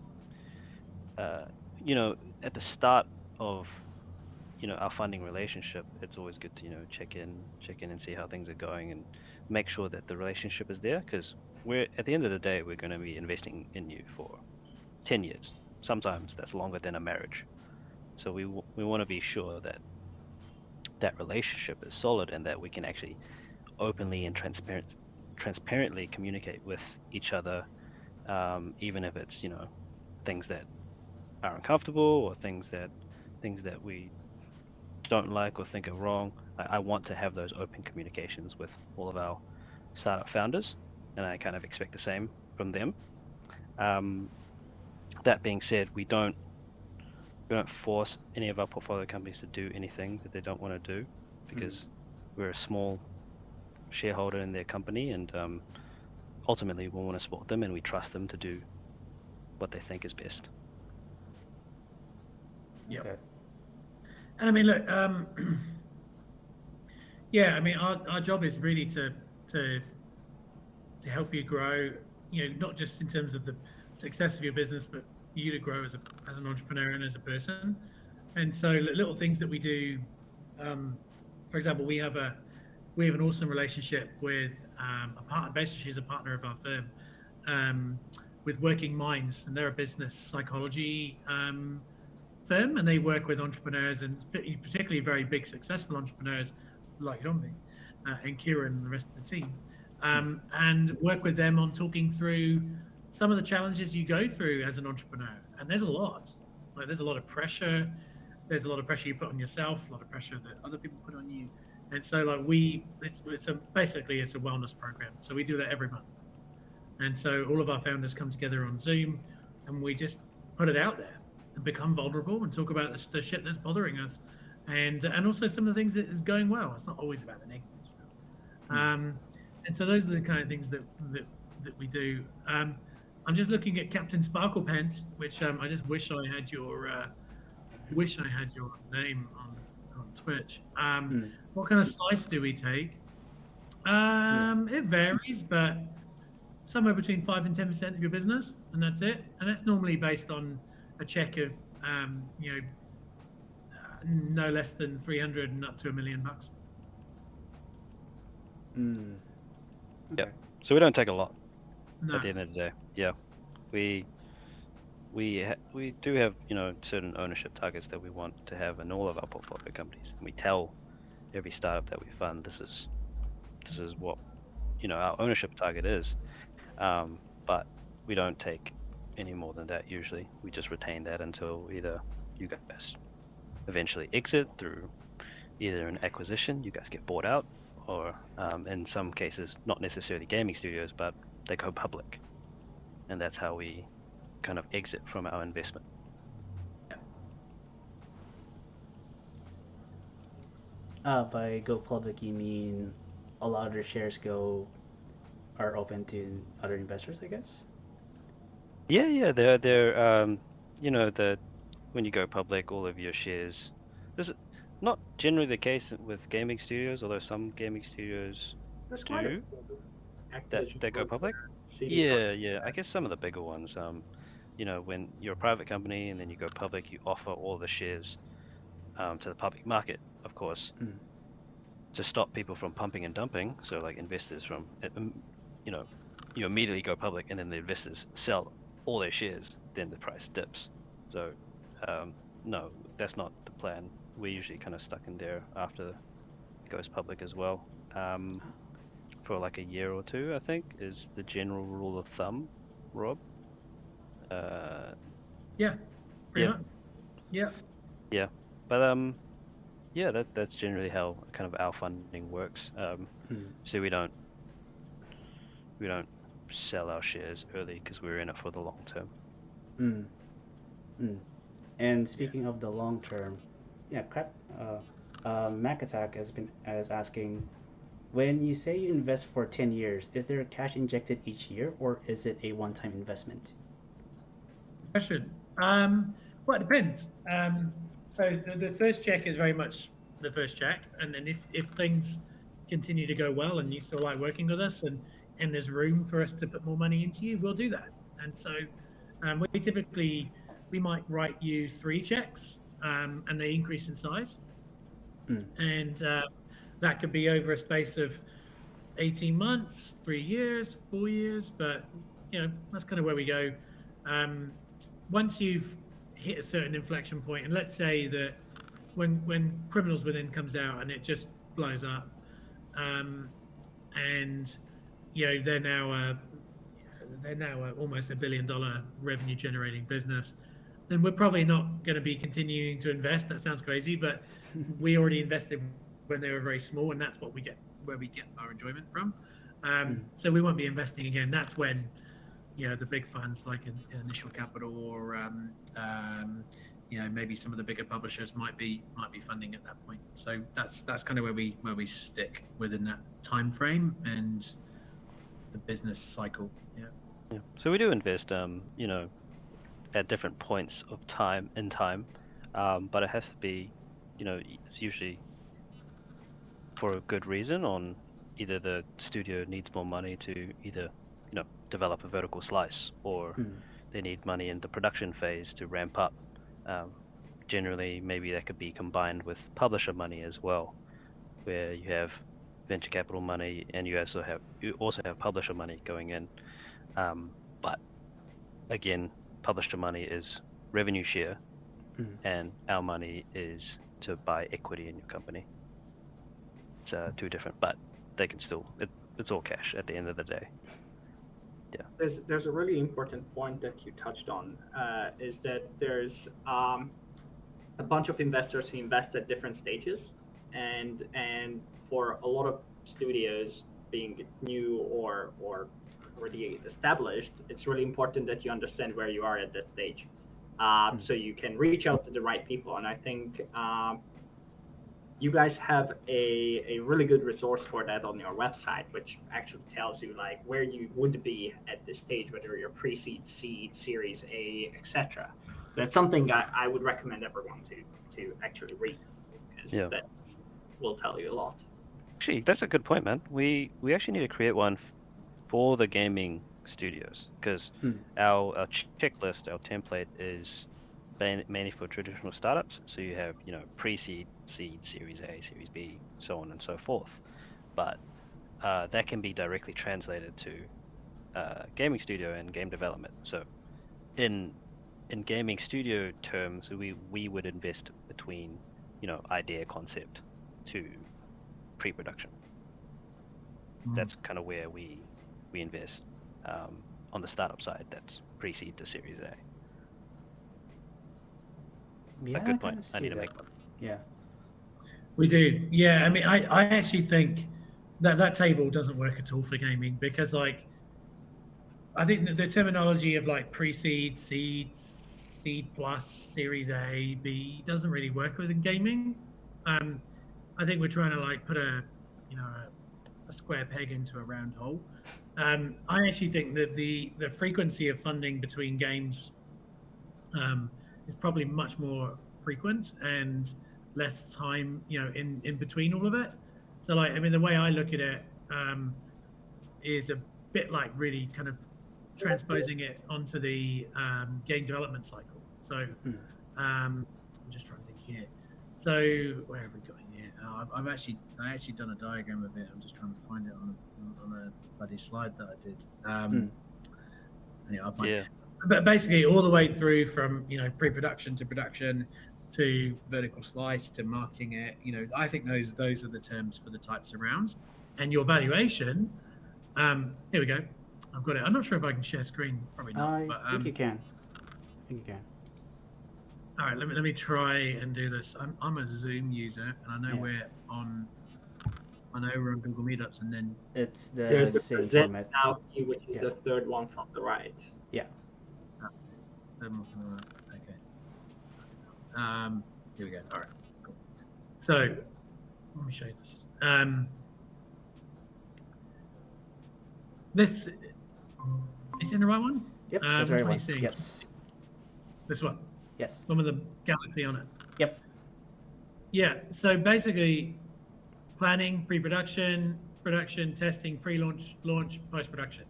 at the start of our funding relationship, it's always good to check in and see how things are going and make sure that the relationship is there, because we're at the end of the day we're going to be investing in you for 10 years. Sometimes that's longer than a marriage. So we want to be sure that that relationship is solid and that we can actually openly and transparently communicate with each other, even if it's things that are uncomfortable or things that we don't like or think are wrong. I want to have those open communications with all of our startup founders, and I kind of expect the same from them. That being said, we don't force any of our portfolio companies to do anything that they don't want to do, because we're a small shareholder in their company, and ultimately we want to support them and we trust them to do what they think is best. Yeah. Okay. And I mean, look, yeah, I mean, our job is really to help you grow, not just in terms of the success of your business, but for you to grow as an entrepreneur and as a person. And so little things that we do, for example, we have an awesome relationship with a partner. Basically, she's a partner of our firm, with Working Minds, and they're a business psychology firm, and they work with entrepreneurs, and particularly very big successful entrepreneurs like Jean-Mi and Kieran and the rest of the team, and work with them on talking through some of the challenges you go through as an entrepreneur. And there's a lot. There's a lot of pressure. There's a lot of pressure you put on yourself, a lot of pressure that other people put on you. And so basically it's a wellness program. So we do that every month. And so all of our founders come together on Zoom, and we just put it out there and become vulnerable and talk about the shit that's bothering us, and also some of the things that is going well. It's not always about the negative stuff. And so those are the kind of things that we do. I'm just looking at Captain Sparkle Pants, which I just wish I had your name on Twitch. What kind of slice do we take? It varies, but somewhere between 5 and 10% of your business, and that's it. And that's normally based on a check of no less than 300 and up to $1 million. Mm. Yep. So we don't take a lot No. at the end of the day. Yeah, we do have certain ownership targets that we want to have in all of our portfolio companies. And we tell every startup that we fund this is what our ownership target is. But we don't take any more than that usually. We just retain that until either you guys eventually exit through either an acquisition, you guys get bought out, or in some cases, not necessarily gaming studios, but they go public. And that's how we kind of exit from our investment. By go public, you mean a lot of their shares are open to other investors, I guess? Yeah, they're the when you go public, all of your shares. This is not generally the case with gaming studios, although some gaming studios There's quite a do few that acquisitions go public. CD Yeah. I guess some of the bigger ones. When you're a private company and then you go public, you offer all the shares to the public market, of course, Mm. to stop people from pumping and dumping. So like investors from, you immediately go public and then the investors sell all their shares, then the price dips. So no, that's not the plan. We're usually kind of stuck in there after it goes public as well. For like a year or two, I think, is the general rule of thumb, Rob. Yeah, pretty Yeah. much. Yeah. Yeah, but yeah, that's generally how kind of our funding works. Mm. So we don't sell our shares early because we're in it for the long term. Mm. Mm. And speaking of the long term, yeah, Mac Attack is asking, when you say you invest for 10 years, is there cash injected each year or is it a one-time investment? Question. Well, it depends. So the first check is very much the first check, and then if things continue to go well and you still like working with us and there's room for us to put more money into you, we'll do that. And so we might write you 3 checks, and they increase in size, Mm. and that could be over a space of 18 months, 3 years, 4 years, but that's kind of where we go. Once you've hit a certain inflection point, and let's say that when Criminals Within comes out and it just blows up, and they're now almost $1 billion revenue generating business, then we're probably not going to be continuing to invest. That sounds crazy, but we already invested when they were very small, and that's where we get our enjoyment from. So we won't be investing again. That's when the big funds like Initial Capital or maybe some of the bigger publishers might be funding at that point. So that's kind of where we stick within that time frame and the business cycle. Yeah. So we do invest, at different points of time, but it has to be, it's usually for a good reason. On either the studio needs more money to either develop a vertical slice, or they need money in the production phase to ramp up. Generally, maybe that could be combined with publisher money as well, where you have venture capital money and you also have publisher money going in. But again, publisher money is revenue share, and our money is to buy equity in your company. It's 2 different, but they can still, it's all cash at the end of the day. Yeah. There's a really important point that you touched on, is that there's a bunch of investors who invest at different stages, and for a lot of studios being new or already established, it's really important that you understand where you are at that stage, so you can reach out to the right people. And I think you guys have a really good resource for that on your website, which actually tells you like where you would be at this stage, whether you're pre-seed, seed, Series A, etc. That's something I would recommend everyone to actually read, because that will tell you a lot. Actually, that's a good point, man. We actually need to create one for the gaming studios, because our checklist, our template is mainly for traditional startups. So you have pre-seed, seed, Series A, Series B, so on and so forth. But that can be directly translated to gaming studio and game development. So in gaming studio terms, we would invest between, idea concept to pre-production. That's kind of where we invest. On the startup side, that's pre-seed to Series A. Yeah, A good point. I need to that. make one. Yeah. We do. Yeah, I mean, I actually think that table doesn't work at all for gaming because, like, I think the terminology of like pre-seed, seed plus, Series A, B doesn't really work within gaming. I think we're trying to like put a square peg into a round hole. I actually think that the frequency of funding between games is probably much more frequent and less time, in between all of it. So, like, I mean, the way I look at it is a bit like really kind of transposing it onto the game development cycle. So, I'm just trying to think here. So, where have we got here? I actually done a diagram of it. I'm just trying to find it on a bloody slide that I did. Anyway, I'll find it. But basically, all the way through from pre-production to production to vertical slice to marking it. I think those are the terms for the types of rounds. And your valuation. Here we go. I've got it. I'm not sure if I can share screen. Probably not. I think you can. All right, let me try and do this. I'm a Zoom user, and I know we're on Google Meetups, and then it's there's the the same present format. now, which is the third one from the right. Yeah. Okay. Here we go. All right. Cool. So let me show you this. This is in the right one. Yep, that's the right one. Seeing? Yes. This one. Yes. One with the galaxy on it. Yep. Yeah. So basically, planning, pre-production, production, testing, pre-launch, launch, post-production.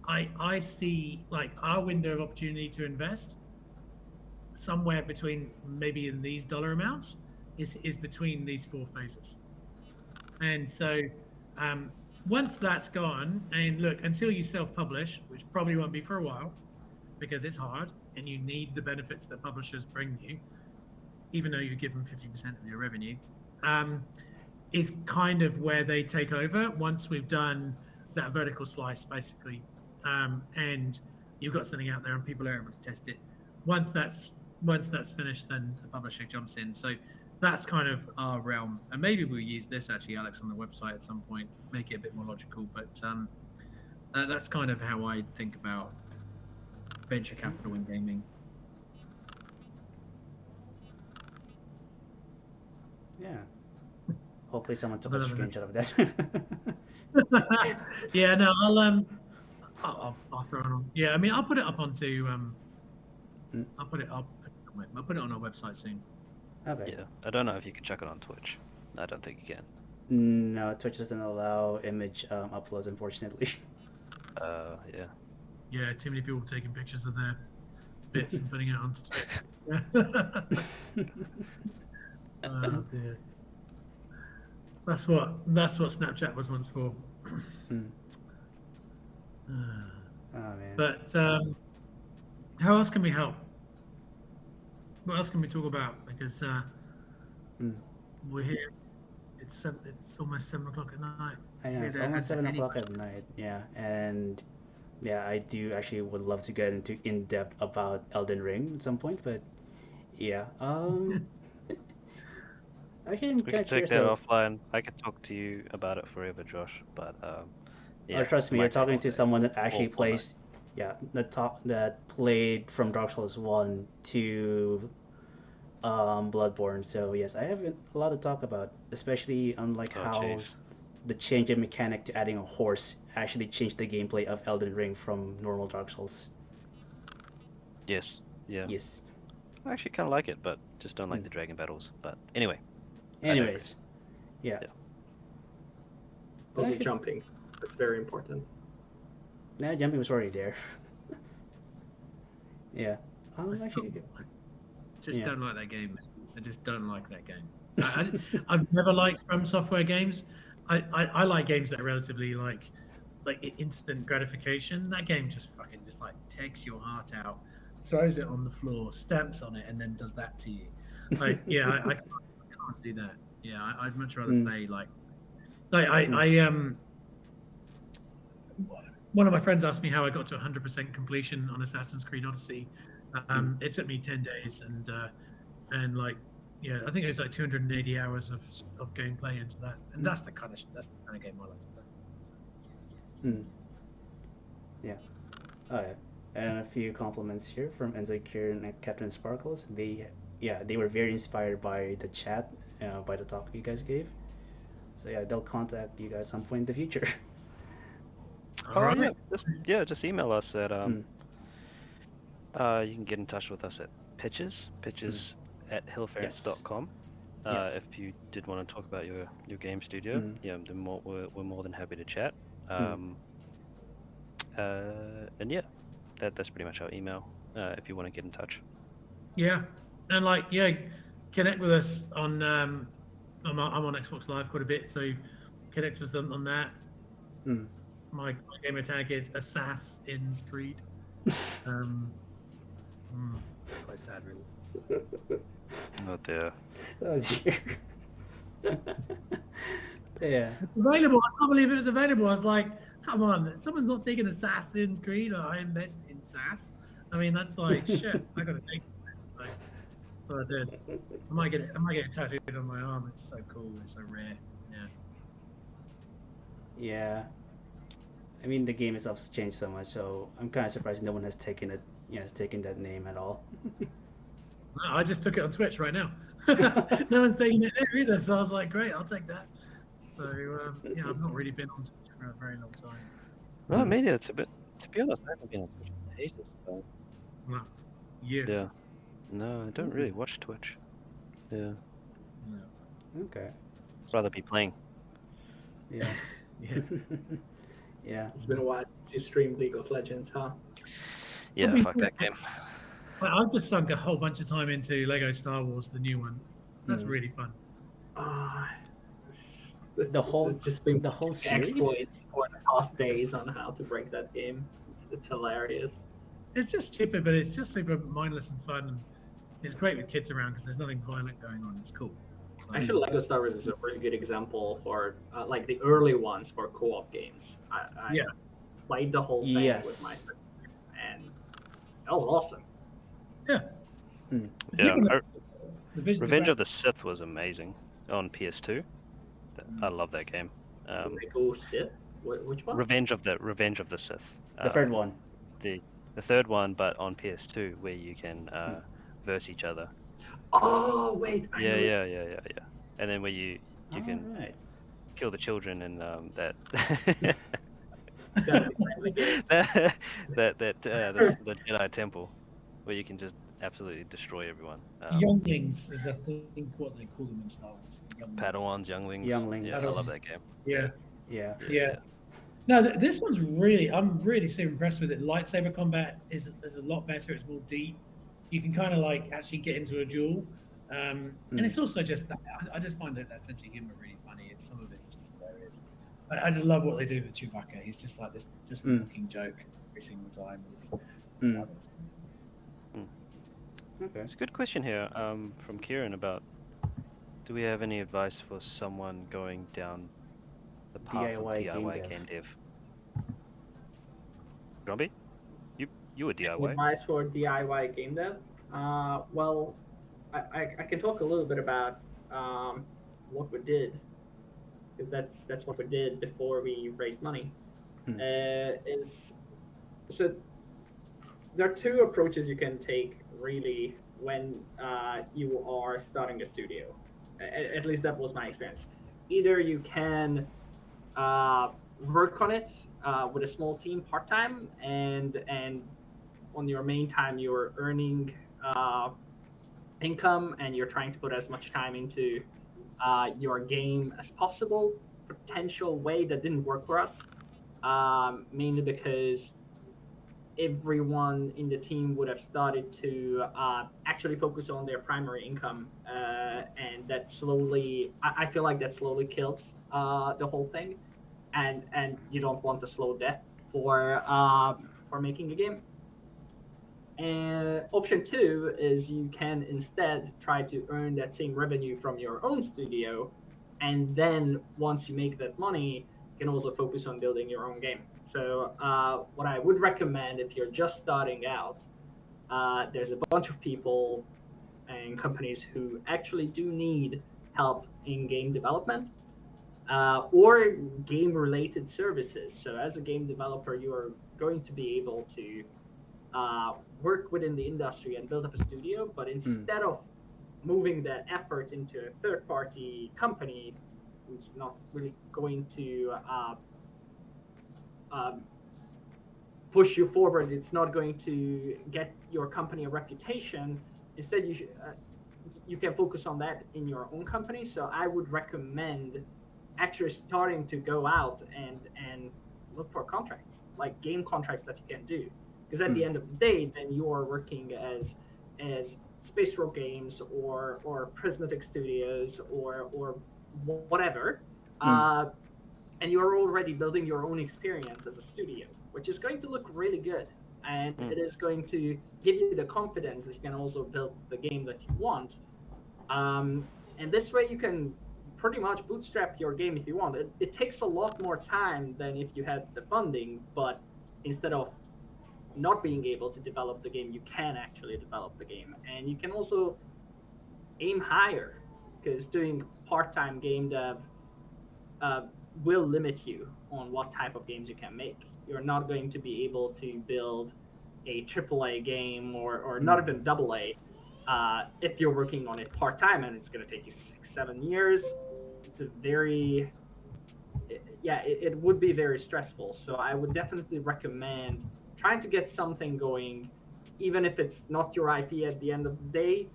I see like our window of opportunity to invest somewhere between maybe in these dollar amounts is between these four phases. And so once that's gone, and look, until you self-publish, which probably won't be for a while because it's hard and you need the benefits that publishers bring you, even though you give them 50% of your revenue, is kind of where they take over once we've done that vertical slice, basically. And you've got something out there and people are able to test it. Once that's finished, then the publisher jumps in. So that's kind of our realm. And maybe we'll use this actually, Alex, on the website at some point, make it a bit more logical. But that's kind of how I think about venture capital in gaming. Yeah. Hopefully someone took a screenshot of that. Yeah, no, I'll throw it on. Yeah, I mean, I'll put it up onto. I'll put it on our website soon. Okay. Yeah, I don't know if you can check it on Twitch. I don't think you can. No, Twitch doesn't allow image uploads, unfortunately. Yeah. Yeah, too many people taking pictures of their bits and putting it onto Twitch. Oh dear. That's what Snapchat was once for. Oh man. But how else can we help? What else can we talk about? Because we're here. It's almost 7 o'clock at night. I know, it's almost 7 o'clock at night. Yeah, and yeah, I do actually would love to get into in depth about Elden Ring at some point, but yeah. Actually, I'm We kind can of take curious that though. offline. I could talk to you about it forever, Josh. But yeah, Oh, trust me, might you're take talking all to day. someone that actually All plays, that played from Dark Souls 1 to Bloodborne. So yes, I have a lot to talk about, especially on like Oh, how jeez. the change in mechanic to adding a horse actually changed the gameplay of Elden Ring from normal Dark Souls. Yes. Yeah. Yes. I actually kind of like it, but just don't like the dragon battles. But anyway. Anyways, yeah. Yeah. But Also actually, jumping. That's very important. nah, jumping was already there. Yeah. Actually, Just Yeah. don't like that game. I just don't like that game. I've never liked From Software games I like games that are relatively like instant gratification. That game just fucking just like takes your heart out, throws it on the floor, stamps on it, and then does that to you. Like, yeah, I can't do that. Yeah, I'd much rather play like one of my friends asked me how I got to 100% completion on Assassin's Creed Odyssey. It took me 10 days, and like, yeah, I think it was like 280 hours of gameplay into that, and that's the kind of game I like to play. Yeah. Oh, yeah. And a few compliments here from Enzo Kieran and Captain Sparkles. They were very inspired by the chat, by the talk you guys gave. So yeah, they'll contact you guys some point in the future. All right. Just email us at you can get in touch with us at pitches at hillfarrance.com. If you did want to talk about your game studio, then we're more than happy to chat. And yeah, that's pretty much our email if you want to get in touch. Yeah, and like connect with us on I'm on Xbox Live quite a bit, so connect with us on that. My gamer tag is Assassin's Creed. Quite sad, really. Oh dear. Oh dear. Yeah. It's available. I can't believe it was available. I was like, come on, someone's not taking Assassin's Creed, or I invest in SAS. I mean, that's like shit. I gotta take it. Like, so I did. I might get it tattooed on my arm. It's so cool. It's so rare. Yeah. Yeah. I mean, the game itself has changed so much, so I'm kind of surprised no one has taken it. Has taken that name at all. No, I just took it on Twitch right now. No one's taking it there either, so I was like, great, I'll take that. So yeah, I've not really been on Twitch for a very long time. Well, maybe it's a bit. To be honest, I haven't been on Twitch for ages. So. Well, yeah. No, I don't really watch Twitch. Yeah. No. Okay. I'd rather be playing. Yeah. Yeah. Yeah. It's been a while to stream League of Legends, huh? Yeah, fuck that game. I've just sunk a whole bunch of time into Lego Star Wars, the new one. That's really fun. The whole series. Exploits for the past days on how to break that game. It's hilarious. It's just stupid, but it's just super mindless and fun. And it's great with kids around because there's nothing violent going on. It's cool. Actually, Lego Star Wars is a really good example for like the early ones for co-op games. I played the whole thing with my friends, and that was awesome. Yeah. Yeah. Revenge of the Sith was amazing on PS2. I love that game. Lego Sith? Which one? Revenge of the Sith. The third one. The third one, but on PS2, where you can verse each other. Oh wait. Yeah. And then where you can kill the children and that. the Jedi Temple, where you can just absolutely destroy everyone. Younglings is I think what they call them in Star Wars. Padawans, younglings. Younglings. Yeah, I love that game. Yeah. Yeah. No, this one's I'm really super impressed with it. Lightsaber combat is a lot better. It's more deep. You can kind of like actually get into a duel, and it's also just I just find that sense of humor really funny. And some of it is just hilarious. I just love what they do with Chewbacca. He's just like this, just a fucking joke every single time. Okay. It's a good question here from Kieran about, do we have any advice for someone going down the path of DIY game dev? Robbie, you were DIY. Advice for DIY game dev? Well, I can talk a little bit about what we did, because that's what we did before we raised money. So there are two approaches you can take really when you are starting a studio. At least that was my experience. Either you can work on it with a small team part-time, and on your main time you're earning income and you're trying to put as much time into your game as possible. Potential way that didn't work for us, mainly because everyone in the team would have started to actually focus on their primary income, and that slowly, I feel like that slowly kills the whole thing, and you don't want a slow death for making a game. And option two is you can instead try to earn that same revenue from your own studio, and then once you make that money, you can also focus on building your own game. So what I would recommend if you're just starting out, there's a bunch of people and companies who actually do need help in game development or game-related services. So as a game developer, you are going to be able to work within the industry and build up a studio, but instead of moving that effort into a third-party company who's not really going to push you forward, it's not going to get your company a reputation. Instead, you can focus on that in your own company. So I would recommend actually starting to go out and look for contracts, like game contracts that you can do. Because at the end of the day, then you are working as Space Rogue Games or Prismatic Studios or whatever, and you are already building your own experience as a studio, which is going to look really good, and it is going to give you the confidence that you can also build the game that you want. And this way, you can pretty much bootstrap your game if you want. It takes a lot more time than if you had the funding, but instead of not being able to develop the game, you can actually develop the game. And you can also aim higher, because doing part-time game dev will limit you on what type of games you can make. You're not going to be able to build a AAA game or not even AA if you're working on it part-time, and it's going to take you 6-7 years. It's a very, it would be very stressful. So I would definitely recommend trying to get something going, even if it's not your IP at the end of the day.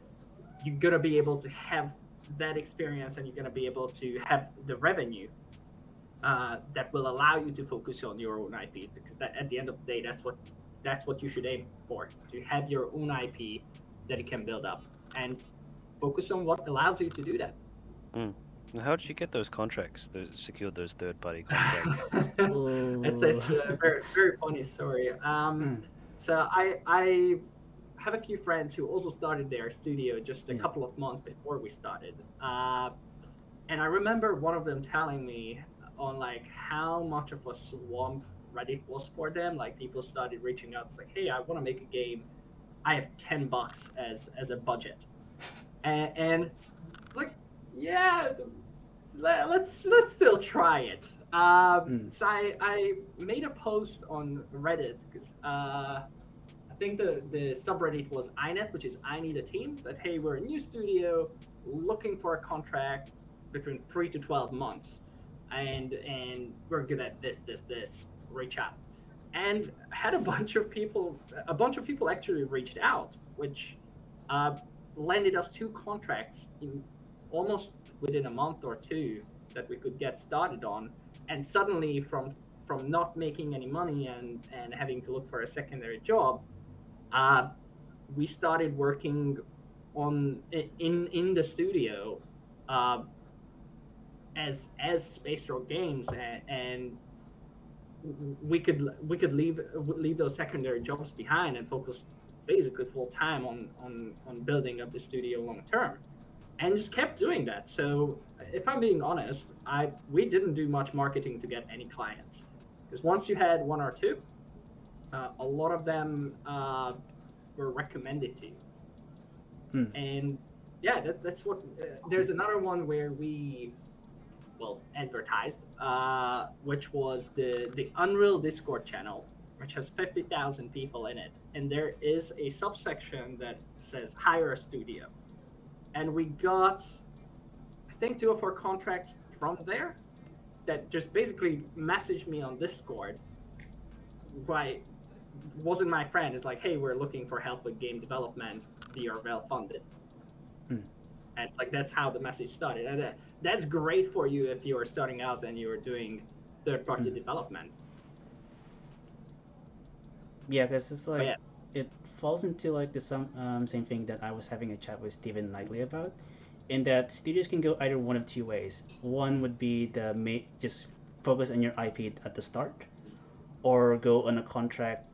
You're going to be able to have that experience, and you're going to be able to have the revenue that will allow you to focus on your own IP, because at the end of the day, that's what you should aim for, to have your own IP that you can build up and focus on what allows you to do that. How did you get those contracts, secured those third-party contracts? It's a very, very funny story. So I have a few friends who also started their studio just a couple of months before we started. And I remember one of them telling me on like how much of a swamp Reddit was for them. Like people started reaching out like, hey, I want to make a game. I have $10 as a budget. And like, yeah, let's still try it. So I made a post on Reddit, because I think the subreddit was INET, which is I Need a Team, that hey, we're a new studio looking for a contract between 3 to 12 months, and we're good at this, reach out. And had a bunch of people actually reached out, which landed us 2 contracts in almost within a month or 2 that we could get started on. And suddenly from not making any money and having to look for a secondary job, we started working on in the studio as Space Rogue Games, and we could leave those secondary jobs behind and focus basically full time on building up the studio long term, and just kept doing that. So if I'm being honest, we didn't do much marketing to get any clients, because once you had 1 or 2, a lot of them were recommended to you. And yeah, that's what. There's another one where we advertised, which was the Unreal Discord channel, which has 50,000 people in it, and there is a subsection that says hire a studio, and we got, I think, 2 of our contracts from there that just basically messaged me on Discord. Why wasn't my friend? It's like, hey, we're looking for help with game development. We are well funded. And like that's how the message started. And that's great for you if you are starting out and you're doing third-party development. Yeah, because it's like it falls into like the same thing that I was having a chat with Steven Knightley about. in that studios can go either one of two ways. One would be just focus on your IP at the start, or go on a contract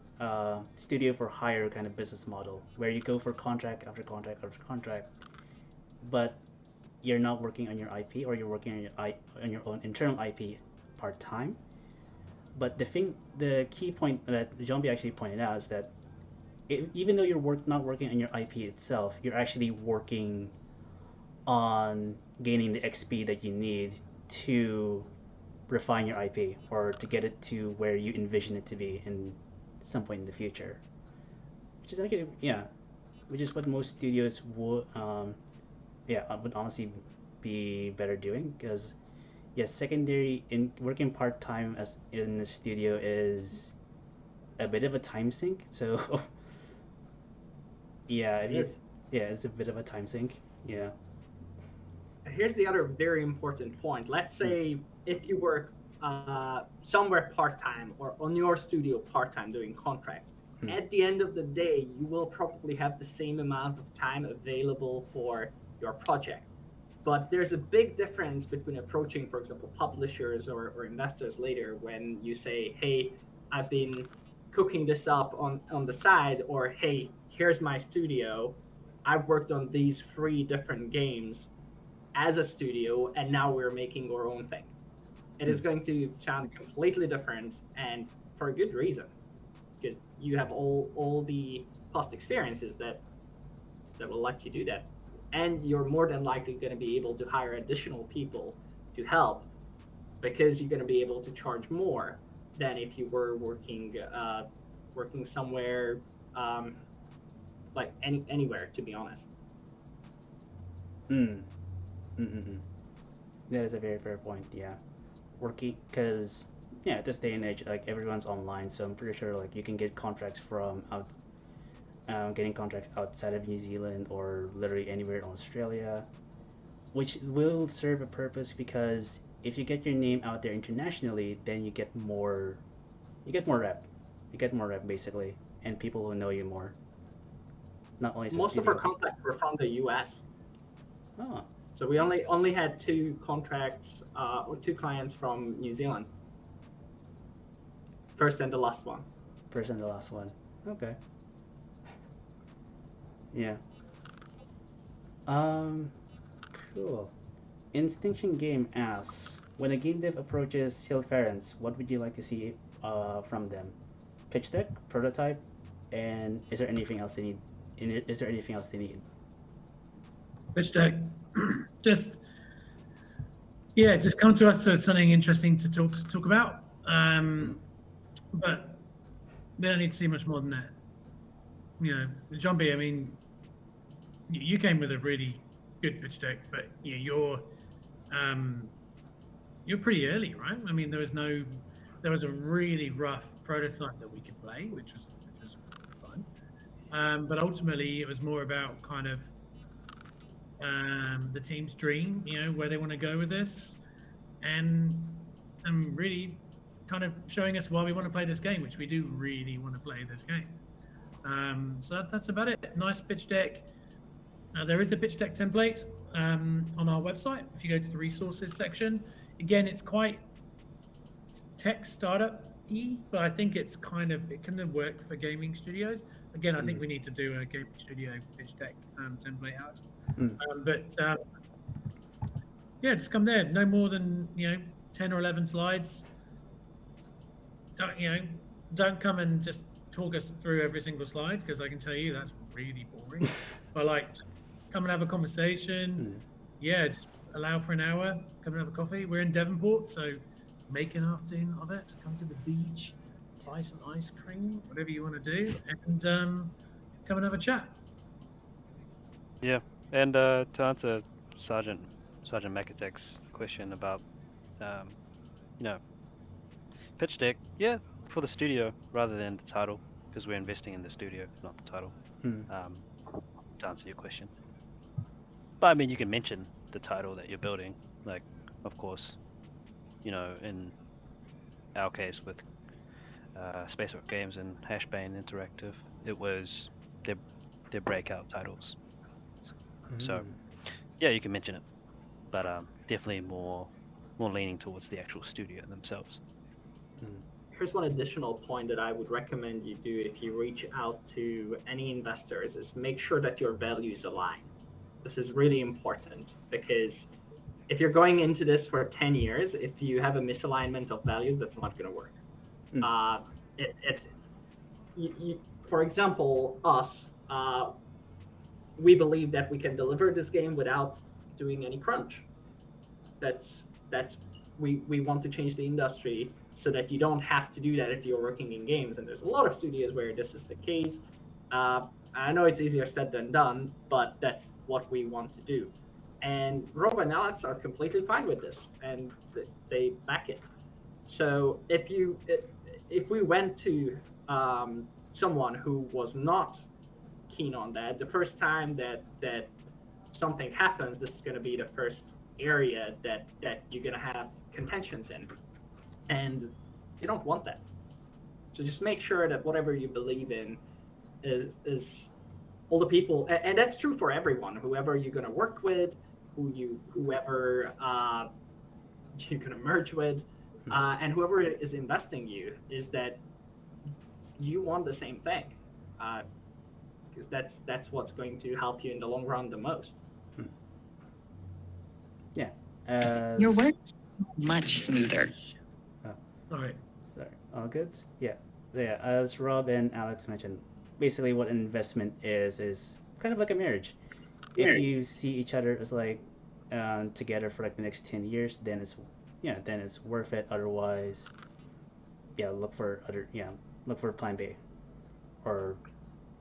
studio for hire kind of business model where you go for contract after contract after contract, but you're not working on your IP, or you're working on your own internal IP part time. But the key point that Zombie actually pointed out is that even though you're not working on your IP itself, you're actually working on gaining the XP that you need to refine your IP, or to get it to where you envision it to be in some point in the future. Which is actually, yeah, which is what most studios would would honestly be better doing, because yes, secondary in working part time as in the studio is a bit of a time sink. So yeah, it's a bit of a time sink. Yeah. Here's the other very important point. Let's say if you work somewhere part-time or on your studio part-time doing contracts, at the end of the day, you will probably have the same amount of time available for your project. But there's a big difference between approaching, for example, publishers or investors later when you say, hey, I've been cooking this up on the side, or hey, here's my studio. I've worked on these 3 different games as a studio, and now we're making our own thing. It is going to sound completely different, and for a good reason, because you have all the past experiences that will let you do that, and you're more than likely going to be able to hire additional people to help, because you're going to be able to charge more than if you were working somewhere like anywhere, to be honest. That is a very fair point. Yeah, working, because yeah, at this day and age, like everyone's online, so I'm pretty sure like you can get contracts from getting contracts outside of New Zealand or literally anywhere in Australia, which will serve a purpose, because if you get your name out there internationally, then you get more rep. You get more rep basically, and people will know you more. Not only most of our contacts were from the US. Oh. So we only had 2 contracts or 2 clients from New Zealand. First and the last one. First and the last one. Okay. Yeah. Cool. Instinction Game asks, when a game dev approaches Hillfarrance, what would you like to see from them? Pitch deck, prototype, and is there anything else they need? Is there anything else they need? Pitch deck. just come to us with something interesting to talk about. But we don't need to see much more than that. You know, John B, I mean, you came with a really good pitch deck, but you're pretty early, right? I mean, there was a really rough prototype that we could play, which was fun. But ultimately, it was more about kind of the team's dream, where they want to go with this, and really kind of showing us why we want to play this game, which we do really want to play this game. So that's about it. Nice pitch deck. There is a pitch deck template on our website. If you go to the resources section, again, it's quite tech startup-y, but I think it can work for gaming studios. Again, I think we need to do a gaming studio pitch deck template out. Just come there. No more than 10 or 11 slides. Don't come and just talk us through every single slide, because I can tell you that's really boring. But come and have a conversation. Just allow for an hour. Come and have a coffee. We're in Devonport, so make an afternoon of it. Come to the beach, buy some ice cream, whatever you want to do, and come and have a chat. Yeah, and to answer Sergeant Makatek's question about pitch deck, for the studio rather than the title, because we're investing in the studio, not the title. To answer your question, but I mean, you can mention the title that you're building, of course, in our case with Space Rock Games and Hashbane Interactive, it was their breakout titles. So yeah, you can mention it, but definitely more leaning towards the actual studio themselves. Here's one additional point that I would recommend you do if you reach out to any investors is make sure that your values align. This is really important because if you're going into this for 10 years, if you have a misalignment of values, that's not going to work. For example, us, we believe that we can deliver this game without doing any crunch. We want to change the industry so that you don't have to do that if you're working in games. And there's a lot of studios where this is the case. I know it's easier said than done, but that's what we want to do. And Rob and Alex are completely fine with this, and they back it. So if we went to someone who was not keen on that, the first time that something happens, this is going to be the first area that you're going to have contentions in, and you don't want that. So just make sure that whatever you believe in is all the people, and that's true for everyone, whoever you're going to work with, whoever you're going to merge with, and whoever is investing you, is that you want the same thing, because that's what's going to help you in the long run the most. Yeah. Your work much smoother. Sorry. All good? Yeah. As Rob and Alex mentioned, basically what an investment is kind of like a marriage. If you see each other as like together for like the next 10 years, then it's worth it. Otherwise, look for plan B. Or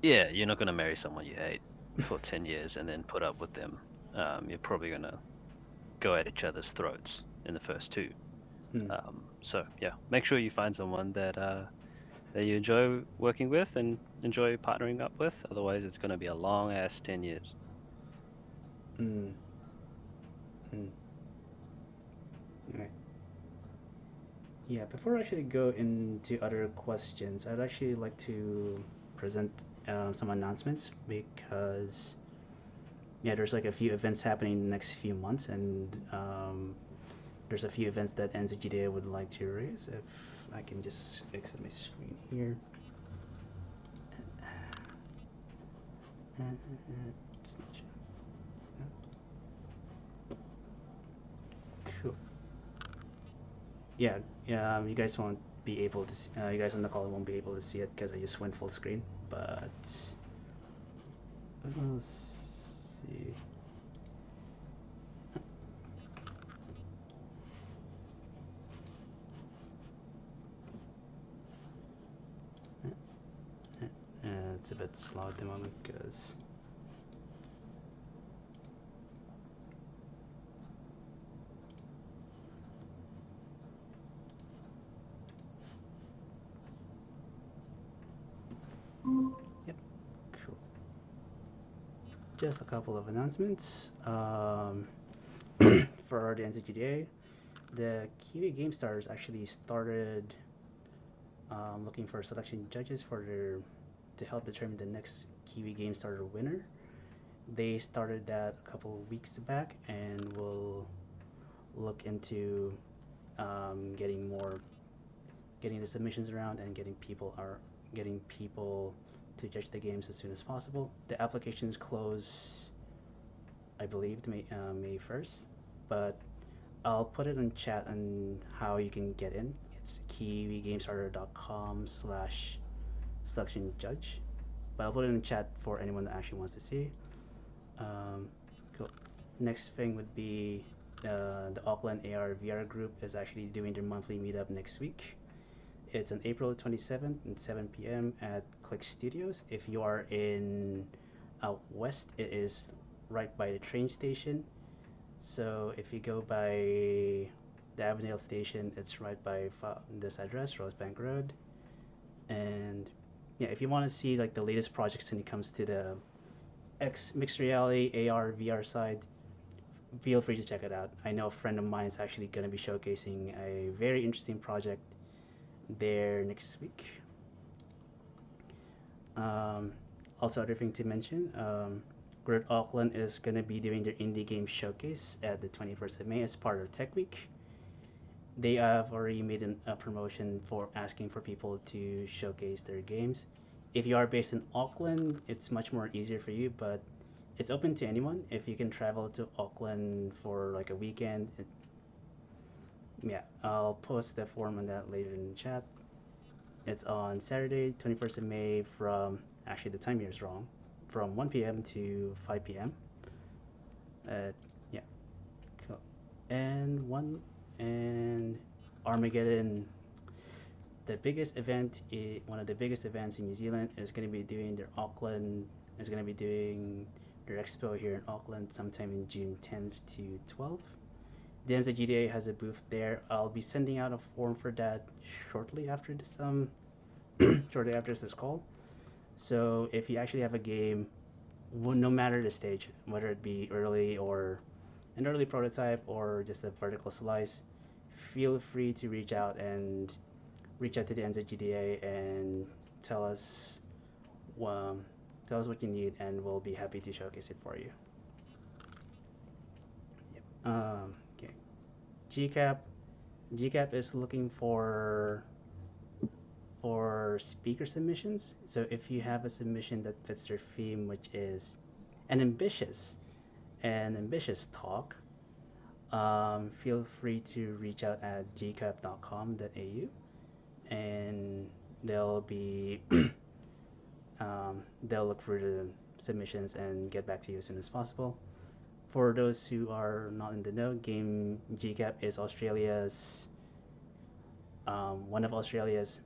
yeah, you're not going to marry someone you hate for 10 years and then put up with them. You're probably going to go at each other's throats in the first two. So yeah, make sure you find someone that you enjoy working with and enjoy partnering up with. Otherwise, it's going to be a long ass 10 years. Right. Yeah, before I actually go into other questions, I'd actually like to present some announcements, because there's like a few events happening in the next few months, and there's a few events that NZGDA would like to raise. If I can just exit my screen here. It's not showing. Cool. Yeah, you guys won't be able to see, you guys on the call won't be able to see it because I just went full screen, but let's see. It's a bit slow at the moment because yep, cool. Just a couple of announcements. For the NZGDA, the Kiwi Game Stars actually started looking for selection judges to help determine the next Kiwi Game Starter winner. They started that a couple of weeks back, and will look into getting the submissions around and getting people to judge the games as soon as possible. The applications close, I believe, May 1st, but I'll put it in chat on how you can get in. It's kiwigamestarter.com/selection judge, but I'll put it in chat for anyone that actually wants to see. Cool. Next thing would be the Auckland AR VR group is actually doing their monthly meetup next week. It's on April 27th at 7 p.m. at Click Studios. If you are out west, it is right by the train station. So if you go by the Avondale station, it's right by this address, Rosebank Road. And if you want to see like the latest projects when it comes to the mixed reality AR VR side, feel free to check it out. I know a friend of mine is actually going to be showcasing a very interesting project there next week. Also, other thing to mention, Great Auckland is going to be doing their indie game showcase at the 21st of May as part of Tech Week. They have already made a promotion for asking for people to showcase their games. If you are based in Auckland, it's much more easier for you, but it's open to anyone. If you can travel to Auckland for like a weekend, yeah, I'll post the form on that later in the chat. It's on Saturday, 21st of May from, actually the time here is wrong, from 1 p.m. to 5 p.m. Yeah, cool. And Armageddon, the biggest event, one of the biggest events in New Zealand, is going to be doing their expo here in Auckland sometime in June 10th to 12th. The NZGDA has a booth there. I'll be sending out a form for that shortly after this call. So if you actually have a game, no matter the stage, whether it be early or an early prototype or just a vertical slice, feel free to reach out to the NZGDA and tell us what you need, and we'll be happy to showcase it for you. Yep. Okay. GCAP is looking for speaker submissions. So if you have a submission that fits their theme, which is an ambitious talk, feel free to reach out at gcap.com.au, and they'll look through the submissions and get back to you as soon as possible. For those who are not in the know, GCAP is one of Australia's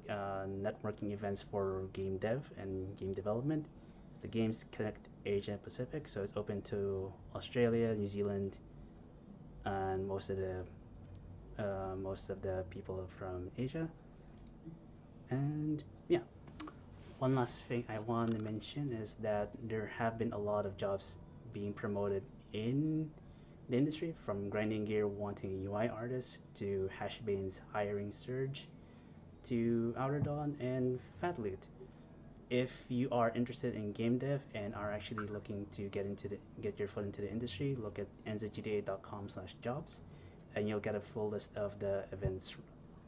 networking events for game dev and game development. It's the Games Connect Asia Pacific, so it's open to Australia, New Zealand, and most of the people from Asia. And yeah, one last thing I want to mention is that there have been a lot of jobs being promoted in the industry, from Grinding Gear wanting a UI artist to Hashbane's hiring surge to Outer Dawn and Fatloot. If you are interested in game dev and are actually looking to get your foot into the industry, look at nzgda.com/jobs, and you'll get a full list of the events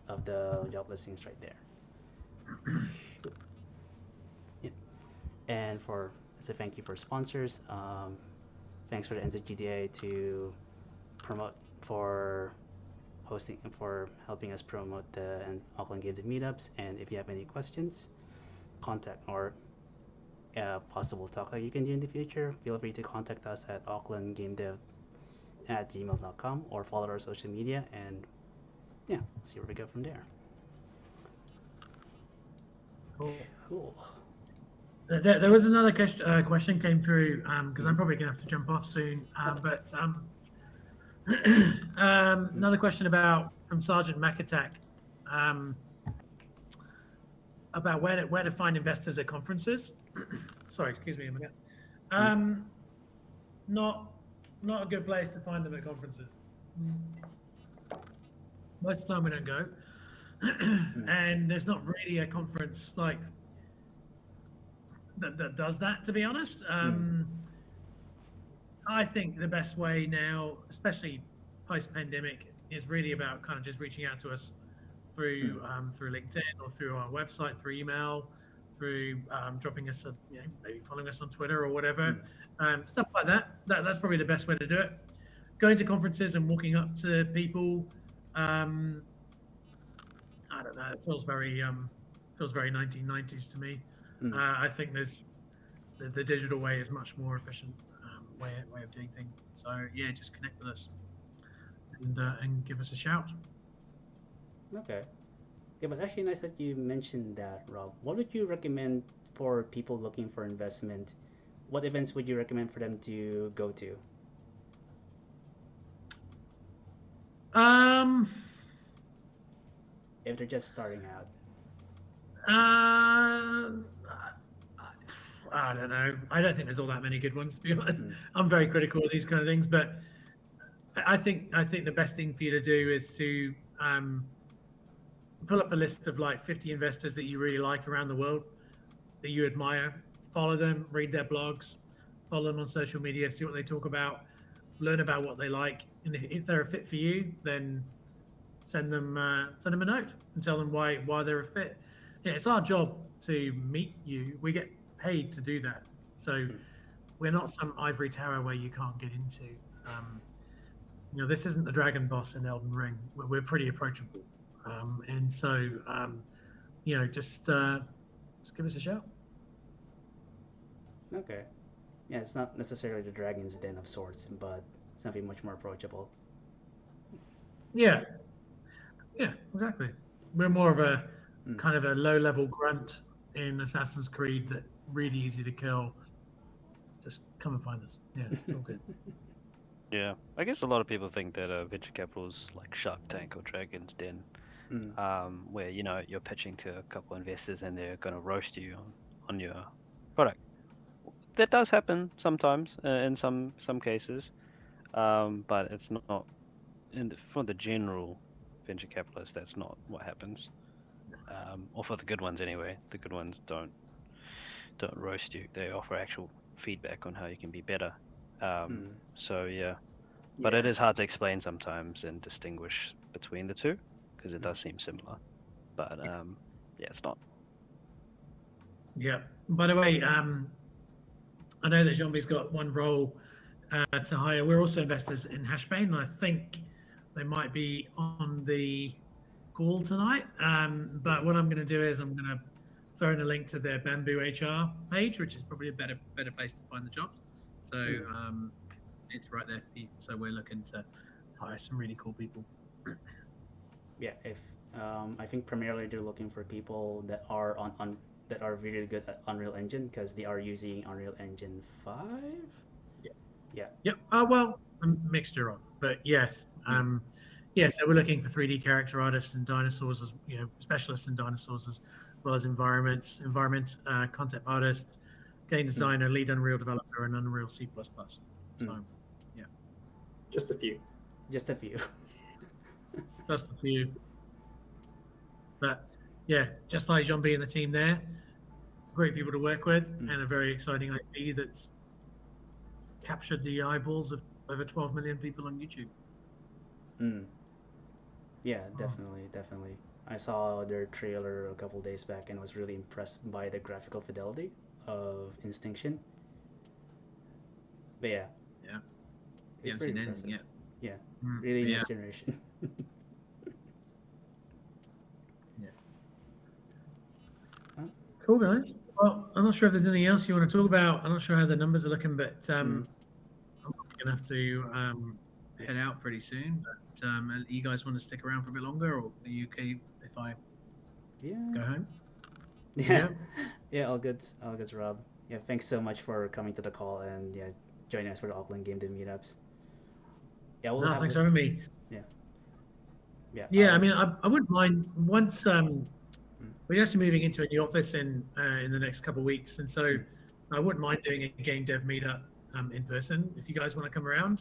of the job listings right there. Yeah. And as a thank you for sponsors, thanks for the NZGDA for helping us promote the Auckland GameDev Meetups. And if you have any questions, contact or possible talk that you can do in the future, feel free to contact us at aucklandgamedev@gmail.com or follow our social media, and yeah, see where we go from there. Cool. There was another question came through, because I'm probably going to have to jump off soon, but another question from Sergeant Macattack, about where to find investors at conferences. Sorry, excuse me a minute. Not a good place to find them at conferences. Most of the time we don't go, and there's not really a conference like that does that, to be honest. I think the best way now, especially post-pandemic, is really about kind of just reaching out to us through LinkedIn or through our website, through email, through dropping us maybe following us on Twitter or whatever, stuff like that. That's probably the best way to do it. Going to conferences and walking up to people, I don't know, it feels very 1990s to me. I think the digital way is much more efficient way of doing things. So yeah, just connect with us and give us a shout. Okay. Yeah, but actually nice that you mentioned that, Rob. What would you recommend for people looking for investment? What events would you recommend for them to go to? If they're just starting out. I don't know. I don't think there's all that many good ones, to be honest. I'm very critical of these kind of things, but I think the best thing for you to do is to pull up a list of like 50 investors that you really like around the world, that you admire, follow them, read their blogs, follow them on social media, see what they talk about, learn about what they like, and if they're a fit for you, then send them a note and tell them why they're a fit. Yeah, it's our job to meet you. We get paid to do that, so we're not some ivory tower where you can't get into. This isn't the dragon boss in Elden Ring. We're pretty approachable, and so just give us a shout. Okay. Yeah, it's not necessarily the dragon's den of sorts, but something much more approachable. Yeah, exactly. We're more of a kind of a low-level grunt in Assassin's Creed that really easy to kill. Just come and find us. Yeah, it's all good. Yeah, I guess a lot of people think that venture capital is like Shark Tank or Dragon's Den, where you're pitching to a couple investors and they're going to roast you on your product. That does happen sometimes in some cases, but it's not for the general venture capitalist. That's not what happens, or for the good ones anyway. The good ones don't roast you. They offer actual feedback on how you can be better. So yeah, but it is hard to explain sometimes and distinguish between the two because it does seem similar, but it's not. Yeah. By the way, I know that Jean-B's got one role to hire. We're also investors in Hashbane, and I think they might be on the call tonight. But what I'm going to do is I'm going to throw in a link to their Bamboo HR page, which is probably a better place to find the jobs. So it's right there for you. So we're looking to hire some really cool people. Yeah, if I think primarily they're looking for people that are that are really good at Unreal Engine because they are using Unreal Engine 5. Yeah. Yep. Well, a mixture of, but yes. So we're looking for 3D character artists and dinosaurs, as specialists in dinosaurs as well as environment, concept artists, game designer, lead Unreal developer, and Unreal C++. So, yeah. Just a few. Just a few. Just a few. But yeah, just like Jean-B and the team there, great people to work with, and a very exciting IP that's captured the eyeballs of over 12 million people on YouTube. Yeah, definitely. I saw their trailer a couple days back and was really impressed by the graphical fidelity of Instinction. But yeah, it's pretty impressive. Yeah, really next generation. Cool, guys. Well, I'm not sure if there's anything else you want to talk about. I'm not sure how the numbers are looking, but I'm going to have to head out pretty soon. But you guys want to stick around for a bit longer, or are you okay if I go home? Yeah, all good, Rob. Yeah, thanks so much for coming to the call and joining us for the AKLGameDev Meetups. Yeah, thanks for having me. Yeah. I mean, I wouldn't mind once we're actually moving into a new office in the next couple of weeks, and so I wouldn't mind doing a game dev meetup in person if you guys want to come around.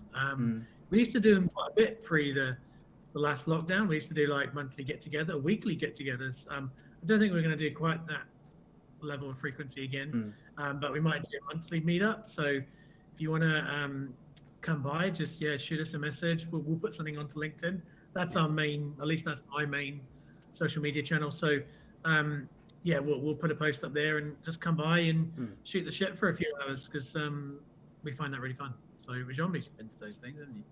We used to do them quite a bit pre the last lockdown. We used to do like monthly get-together, weekly get-togethers. I don't think we're going to do quite that level of frequency again, but we might do a monthly meetup. So if you want to come by, just shoot us a message. We'll put something onto LinkedIn. That's our main, at least that's my main social media channel. So we'll put a post up there and just come by and shoot the shit for a few hours because we find that really fun. So Jean-B's been to those things, hasn't he?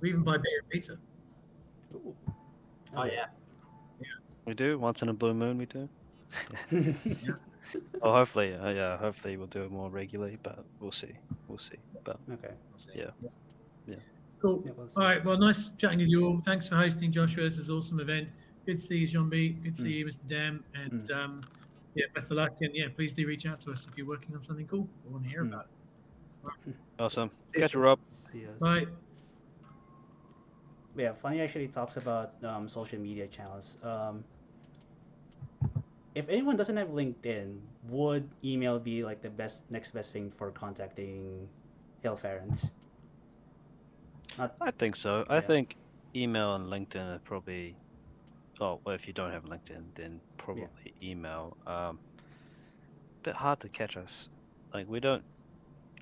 We even buy beer and pizza. Ooh. Oh yeah. We do once in a blue moon. We do. Oh, hopefully we'll do it more regularly, but we'll see. But okay. Yeah. Cool. All right. Well, nice chatting with you all. Thanks for hosting, Joshua. This is an awesome event. Good to see you, Jean-B. Good to see you, Mr. Dam. And best of luck. And please do reach out to us if you're working on something cool. We want to hear about it. Right. Awesome. Catch you, Rob. See us. Bye. Yeah, Funny actually talks about social media channels. If anyone doesn't have LinkedIn, would email be like the next best thing for contacting Hillfarrance? I think so. I think email and LinkedIn are probably. Oh, well, if you don't have LinkedIn, then probably email. Bit hard to catch us. Like we don't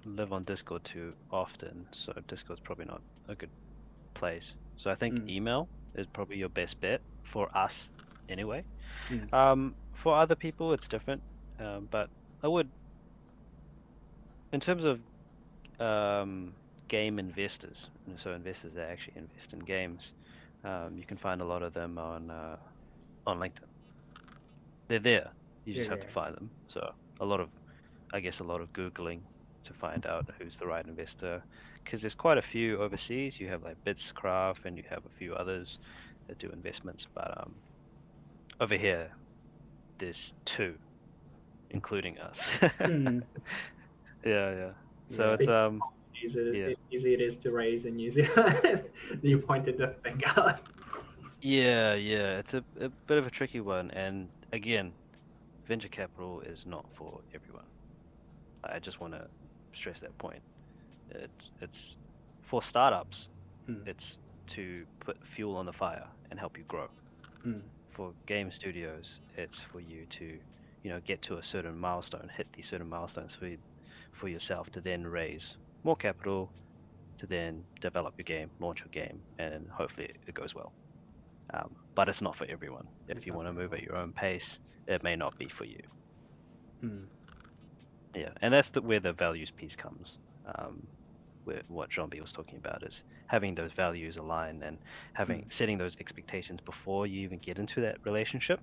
live on Discord too often, so Discord's probably not a good place. So I think email is probably your best bet for us, anyway. For other people, it's different, but I would, in terms of game investors, so investors that actually invest in games, you can find a lot of them on LinkedIn. They're there. You just have to find them. So a lot of Googling to find out who's the right investor, because there's quite a few overseas. You have like Bitscraft, and you have a few others that do investments, but over here there's two, including us. Yeah. So it's easy it is to raise in New Zealand. You pointed the finger out. Yeah, it's a bit of a tricky one, and again, venture capital is not for everyone. I just want to stress that point. It's for startups. It's to put fuel on the fire and help you grow. For game studios, it's for you to, get to a certain milestone, hit these certain milestones for yourself to then raise more capital to then develop your game, launch your game, and hopefully it goes well. But it's not for everyone. If you want to move at your own pace, it may not be for you. Yeah, and that's where the values piece comes. Where what Jean-B was talking about is having those values aligned and setting those expectations before you even get into that relationship.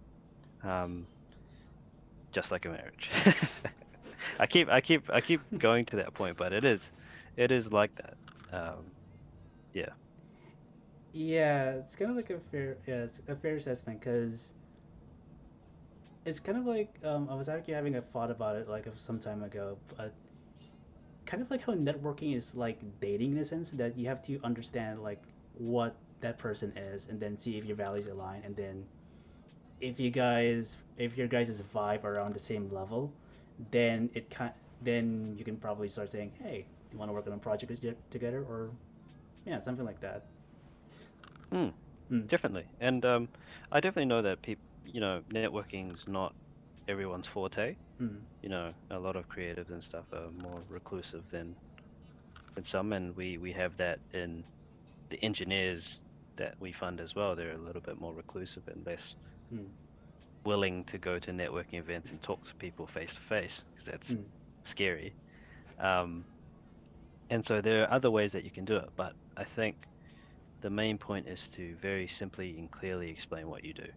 Just like a marriage. I keep going to that point, but it is like that. Yeah. Yeah, it's kind of like a fair assessment, because it's kind of like I was actually having a thought about it like some time ago, but kind of like how networking is like dating, in a sense that you have to understand like what that person is, and then see if your values align, and then if your guys' vibe are on the same level, then then you can probably start saying, hey, do you want to work on a project together, or something like that. Definitely, and I definitely know that networking's not everyone's forte. A lot of creatives and stuff are more reclusive than some, and we have that in the engineers that we fund as well. They're a little bit more reclusive and less willing to go to networking events and talk to people face to face, because that's scary. And so there are other ways that you can do it, but I think the main point is to very simply and clearly explain what you do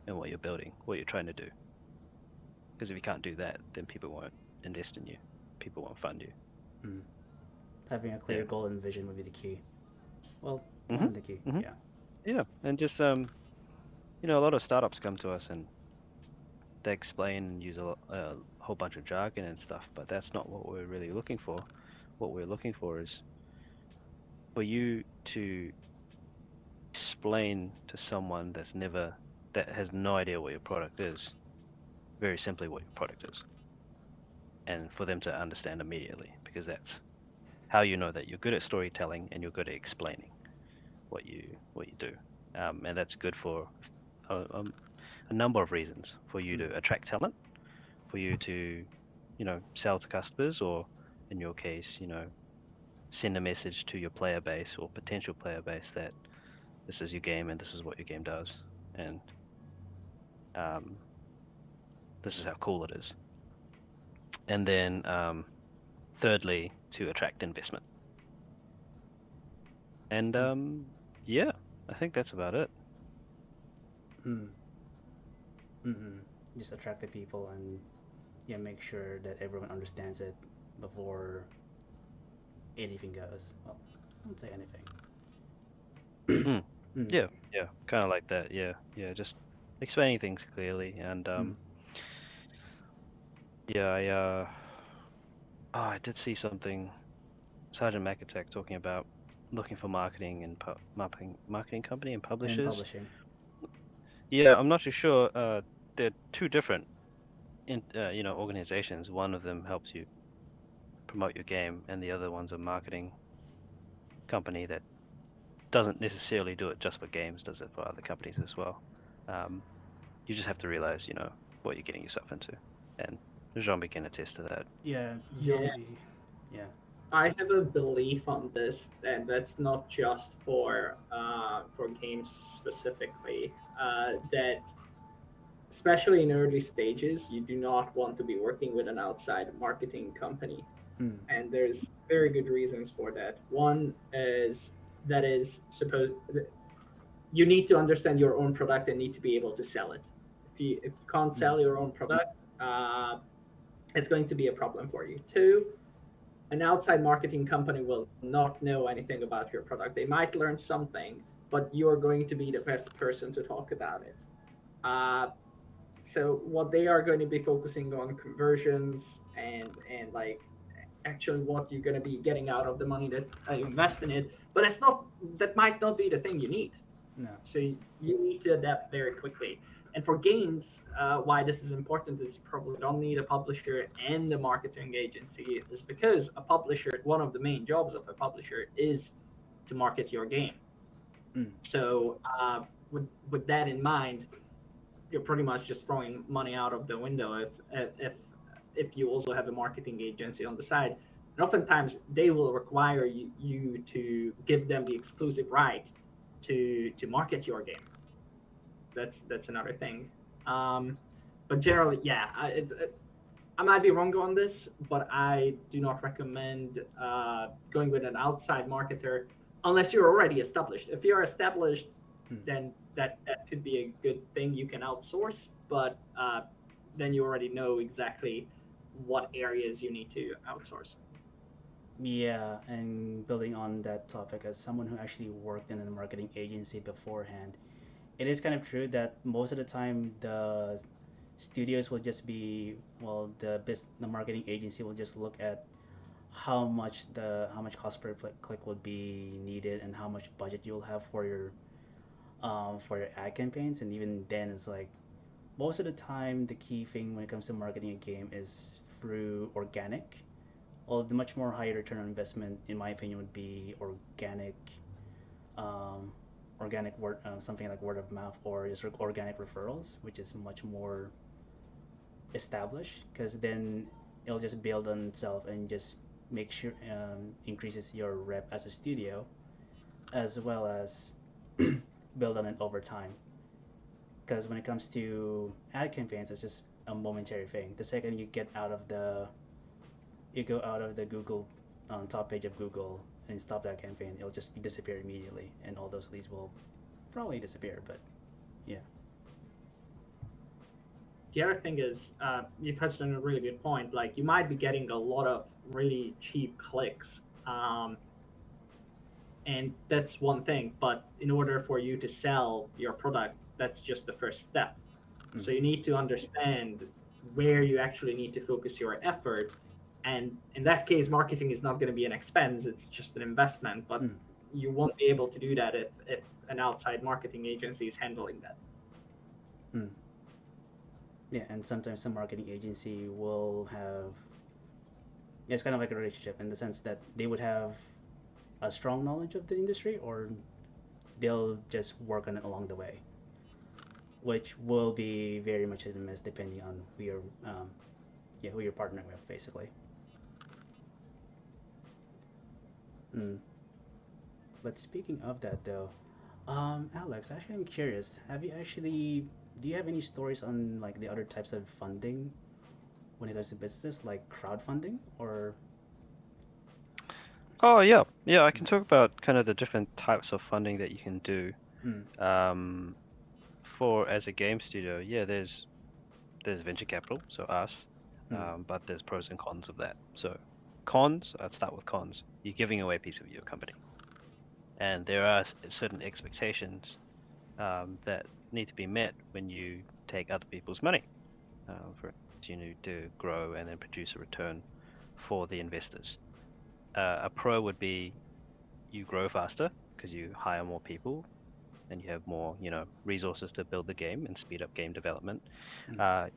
and what you're building, what you're trying to do. Because if you can't do that, then people won't invest in you. People won't fund you. Having a clear goal and vision would be the key. Well, one of the key. Yeah, and just a lot of startups come to us and they explain and use a whole bunch of jargon and stuff, but that's not what we're really looking for. What we're looking for is for you to explain to someone that has no idea what your product is, very simply what your product is, and for them to understand immediately, because that's how you know that you're good at storytelling and you're good at explaining what you do, and that's good for a number of reasons. For you to attract talent, for you to sell to customers, or in your case send a message to your player base or potential player base that this is your game and this is what your game does, and this is how cool it is. And then thirdly, to attract investment. And I think that's about it. Just attract the people and make sure that everyone understands it before anything goes. Well, I won't say anything. Yeah, kind of like that. Yeah, just explaining things clearly, and I did see something, Sergeant Macatek talking about looking for marketing and marketing company and publishers. And publishing. Yeah, I'm not too sure. They're two different, organizations. One of them helps you promote your game, and the other one's a marketing company that doesn't necessarily do it just for games, does it for other companies as well. You just have to realize, what you're getting yourself into, and Jean-B can attest to that. Yeah, Yeah. I have a belief on this, and that's not just for games specifically. That especially in early stages, you do not want to be working with an outside marketing company, Mm. and there's very good reasons for that. One is that is supposed you need to understand your own product and need to be able to sell it. If you can't Mm. sell your own product, it's going to be a problem for you. Two, an outside marketing company will not know anything about your product. They might learn something, but you are going to be the best person to talk about it. Uh, so what they are going to be focusing on conversions and like actually what you're going to be getting out of the money that you invest in it. But that might not be the thing you need. No. So you need to adapt very quickly. And for games, why this is important is you probably don't need a publisher and a marketing agency, is because a publisher, one of the main jobs of a publisher is to market your game. Mm. So with that in mind, you're pretty much just throwing money out of the window if you also have a marketing agency on the side. And oftentimes they will require you to give them the exclusive right to market your game. That's another thing. But generally, yeah, I might be wrong on this, but I do not recommend going with an outside marketer unless you're already established. If you're established, Mm. then that could be a good thing you can outsource, but then you already know exactly what areas you need to outsource. Yeah, and building on that topic, as someone who actually worked in a marketing agency beforehand, it is kind of true that most of the time the studios will just be, well, the marketing agency will just look at how much cost per click would be needed and how much budget you'll have for your ad campaigns. And even then it's like most of the time the key thing when it comes to marketing a game is through organic. Well, the much more higher return on investment, in my opinion, would be um, organic word, something like word of mouth or just organic referrals, which is much more established because then it'll just build on itself and just make sure increases your rep as a studio as well as build on it over time. Because when it comes to ad campaigns, it's just a momentary thing. The second you go out of the Google top page of Google and stop that campaign, it'll just disappear immediately, and all those leads will probably disappear. But yeah. The other thing is, you touched on a really good point. Like you might be getting a lot of really cheap clicks, and that's one thing. But in order for you to sell your product, that's just the first step. Mm. So you need to understand where you actually need to focus your effort. And in that case, marketing is not going to be an expense; it's just an investment. But you won't be able to do that if an outside marketing agency is handling that. Mm. Yeah, and sometimes the marketing agency will have, yeah, it's kind of like a relationship in the sense that they would have a strong knowledge of the industry or they'll just work on it along the way, which will be very much hit and miss depending on who you're partnering with, basically. Mm. But speaking of that, though, Alex, actually, I'm curious. Do you have any stories on like the other types of funding when it comes to businesses, like crowdfunding or? Oh yeah, yeah. I can talk about kind of the different types of funding that you can do. Mm. For as a game studio, yeah, there's venture capital, so us, but there's pros and cons of that. So cons, I'd start with cons. You're giving away a piece of your company, and there are certain expectations that need to be met when you take other people's money. For instance, you need to grow and then produce a return for the investors. A pro would be you grow faster because you hire more people and you have more, resources to build the game and speed up game development.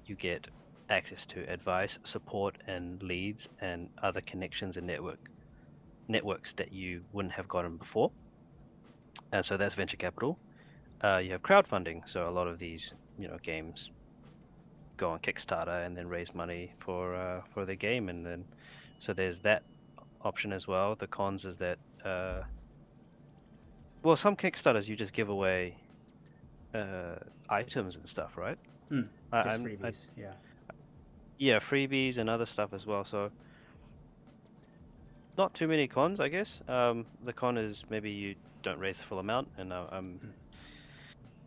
You get access to advice, support, and leads and other connections and networks that you wouldn't have gotten before. And so that's venture capital. You have crowdfunding. So a lot of these, games go on Kickstarter and then raise money for the game, and then so there's that option as well. The cons is that, well, some Kickstarters you just give away items and stuff, right? Just freebies, yeah. Yeah, freebies and other stuff as well. So not too many cons, I guess. The con is maybe you don't raise the full amount, and I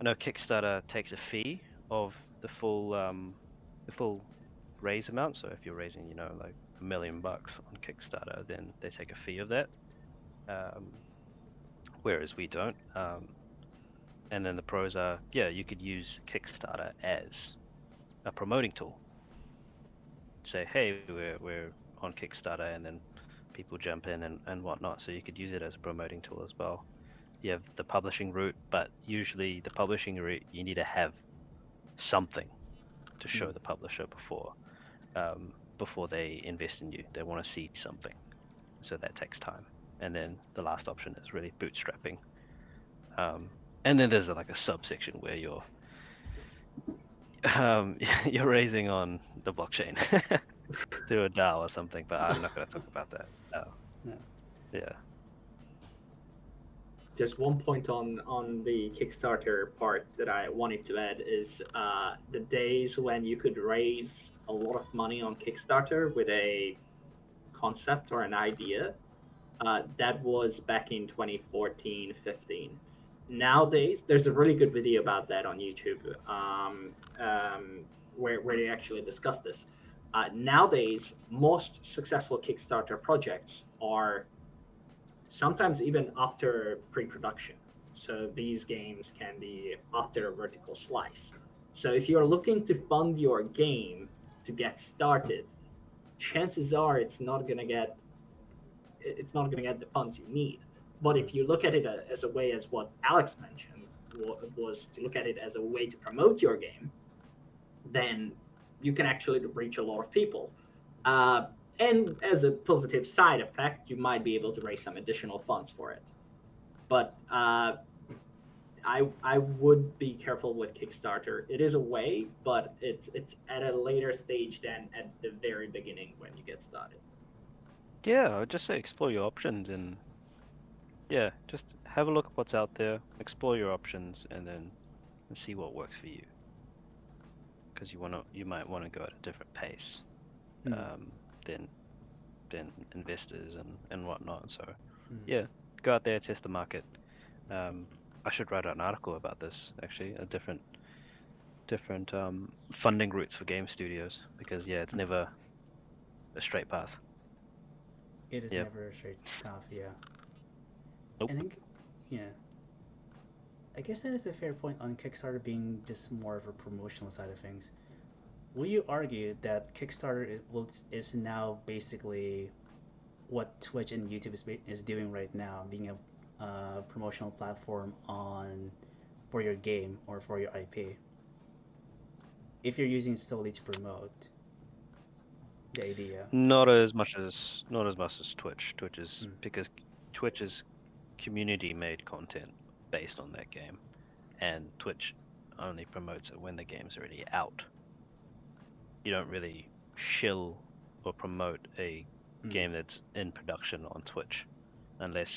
know Kickstarter takes a fee of the full raise amount. So if you're raising, like $1 million on Kickstarter, then they take a fee of that. Whereas we don't. And then the pros are, yeah, you could use Kickstarter as a promoting tool. Say, hey, we're on Kickstarter, and then people jump in and whatnot. So you could use it as a promoting tool as well. You have the publishing route, but usually the publishing route, you need to have something to show the publisher before they invest in you. They want to see something, so that takes time. And then the last option is really bootstrapping. And then there's like a subsection where you're raising on the blockchain through a DAO or something, but I'm not going to talk about that. Yeah. Just one point on the Kickstarter part that I wanted to add is the days when you could raise a lot of money on Kickstarter with a concept or an idea, that was back in 2014, 15. Nowadays, there's a really good video about that on YouTube, where they actually discuss this. Nowadays, most successful Kickstarter projects are sometimes even after pre-production. So these games can be after a vertical slice. So if you're looking to fund your game to get started, chances are it's not gonna get the funds you need. But if you look at it as a way, as what Alex mentioned, was to look at it as a way to promote your game, then you can actually reach a lot of people. And as a positive side effect, you might be able to raise some additional funds for it. But I would be careful with Kickstarter. It is a way, but it's at a later stage than at the very beginning when you get started. Yeah, I would just say explore your options, and yeah, just have a look at what's out there, explore your options, and see what works for you. Because you might want to go at a different pace than investors and whatnot. So yeah, go out there, test the market. I should write an article about this, actually, a different funding routes for game studios, because it's never a straight path. It is never a straight path, yeah. Nope. I guess that is a fair point on Kickstarter being just more of a promotional side of things. Will you argue that Kickstarter is now basically what Twitch and YouTube is doing right now, being a promotional platform for your game or for your IP? If you're using it solely to promote the idea. Not as much as Twitch. Twitch is because Twitch is community-made content based on that game, and Twitch only promotes it when the game's already out. You don't really shill or promote a game that's in production on Twitch, unless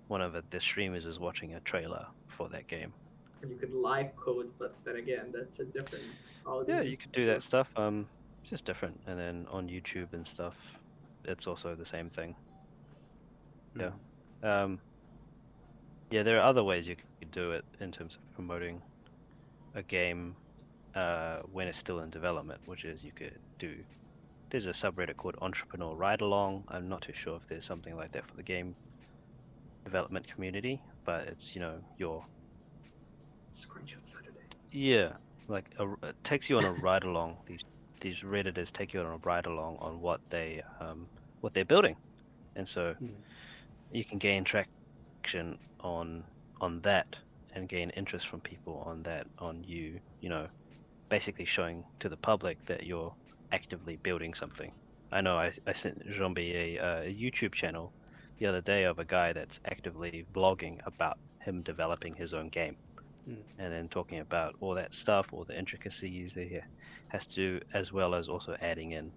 one of the streamers is watching a trailer for that game. You could live code, but then again, that's a different. Yeah, you could do that stuff. It's just different. And then on YouTube and stuff, it's also the same thing. Yeah. There are other ways you could do it in terms of promoting a game when it's still in development, which is you could do. There's a subreddit called Entrepreneur Ride Along. I'm not too sure if there's something like that for the game development community, but it's your Screenshot Saturday. Yeah, like it takes you on a ride along. These Redditors take you on a ride along on what they're building, and so you can gain traction on that and gain interest from people on that, on you basically showing to the public that you're actively building something. I know I sent Zombie a YouTube channel the other day of a guy that's actively blogging about him developing his own game, and then talking about all that stuff, all the intricacies that he has to do, as well as also adding in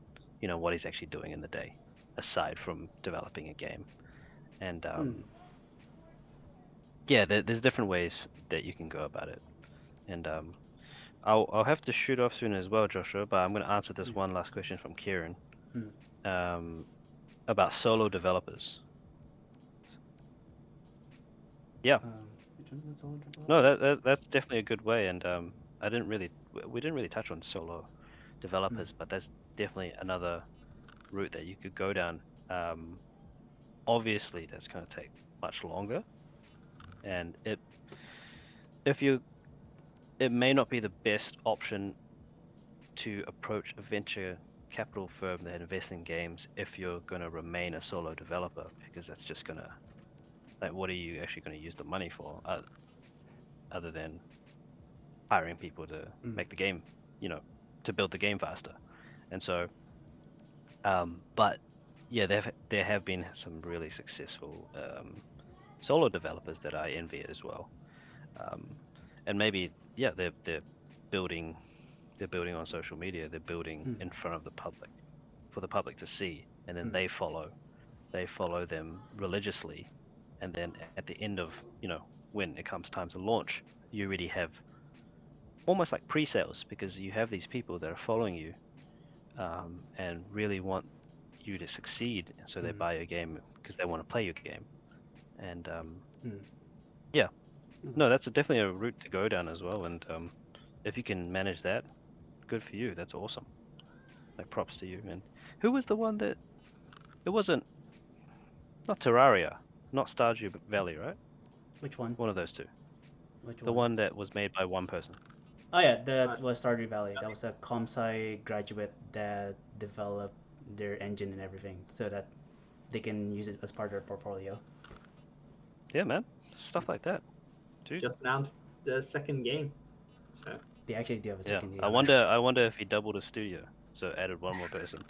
what he's actually doing in the day. aside from developing a game. And yeah, there's different ways that you can go about it. And I'll have to shoot off soon as well, Joshua, but I'm going to answer this one last question from Kieran about solo developers. Yeah. No, that's definitely a good way, and we didn't really touch on solo developers, but that's definitely another route that you could go down. Obviously, that's going to take much longer, and it may not be the best option to approach a venture capital firm that invests in games if you're going to remain a solo developer, because that's just going to, like, what are you actually going to use the money for other than hiring people to make the game, to build the game faster. And so, but yeah, there have been some really successful solo developers that I envy as well. And maybe, yeah, they're building on social media, they're building in front of the public, for the public to see, and then they follow them religiously, and then at the end of, when it comes time to launch, you already have almost like pre-sales, because you have these people that are following you and really want you to succeed, so they buy your game because they want to play your game. And yeah, no, that's definitely a route to go down as well. And if you can manage that, good for you. That's awesome. Like, props to you. And who was the one that, it wasn't, not Terraria, not Stardew Valley, right? Which one? One of those two. Which The one that was made by one person. Oh yeah, that was Stardew Valley. That was a comp-sci graduate that developed their engine and everything, so that they can use it as part of their portfolio. Yeah, man. Stuff like that. Dude. Just announced the second game. So. They actually do have a second game. I wonder if he doubled his studio, so added one more person.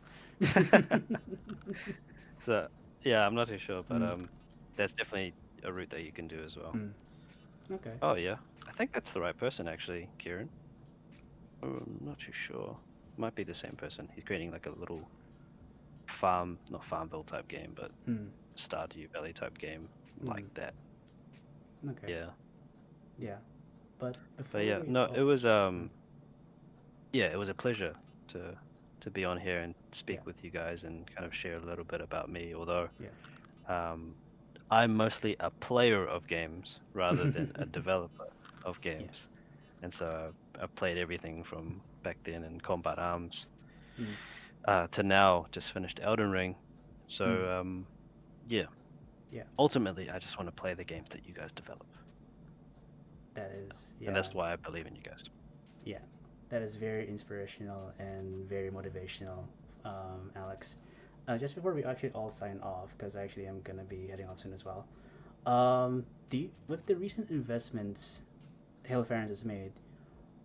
So yeah, I'm not too sure, but that's definitely a route that you can do as well. Okay. Oh yeah, I think that's the right person actually, Kieran. I'm not too sure. Might be the same person. He's creating like a little not Farmville type game, but Stardew Valley type game like that. Okay. Yeah. Yeah, but before. But yeah, it was it was a pleasure to be on here and speak with you guys and kind of share a little bit about me. Although I'm mostly a player of games rather than a developer of games, and so I've played everything from back then in Combat Arms to now just finished Elden Ring. So ultimately I just want to play the games that you guys develop. That is, and that's why I believe in you guys. Yeah, that is very inspirational and very motivational, Alex. Just before we actually all sign off, because actually I'm gonna be heading off soon as well. With the recent investments Hillfarrance has made,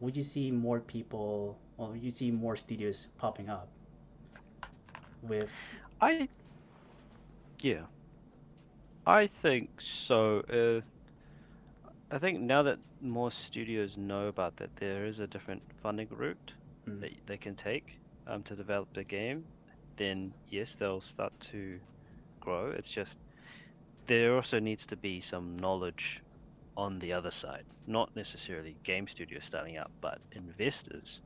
would you see more people, or would you see more studios popping up? I think so. I think now that more studios know about that there is a different funding route that they can take to develop the game, then yes, they'll start to grow. It's just there also needs to be some knowledge on the other side, not necessarily game studios starting up, but investors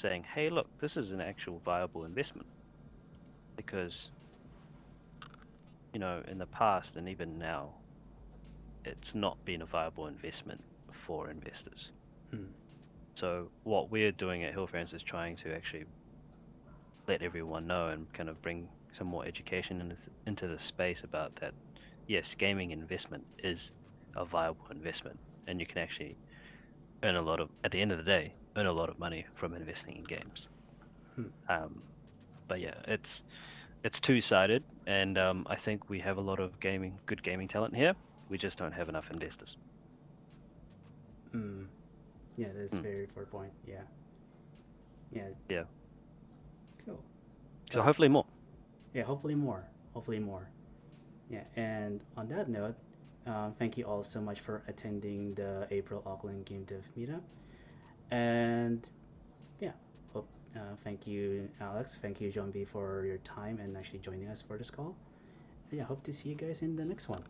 saying, hey, look, this is an actual viable investment. Because, in the past and even now, it's not been a viable investment for investors. So what we're doing at Hillfarrance is trying to actually let everyone know and kind of bring some more education into the space about that. Yes, gaming investment is a viable investment, and you can actually earn at the end of the day, earn a lot of money from investing in games. But yeah, it's two-sided, and I think we have a lot of good gaming talent here. We just don't have enough investors. Yeah, that's a very fair point. Yeah. Cool. So hopefully more. Yeah, hopefully more. Yeah, and on that note, thank you all so much for attending the April Auckland Game Dev Meetup. And yeah, hope Thank you, Alex. Thank you, John B, for your time and actually joining us for this call. Yeah, hope to see you guys in the next one.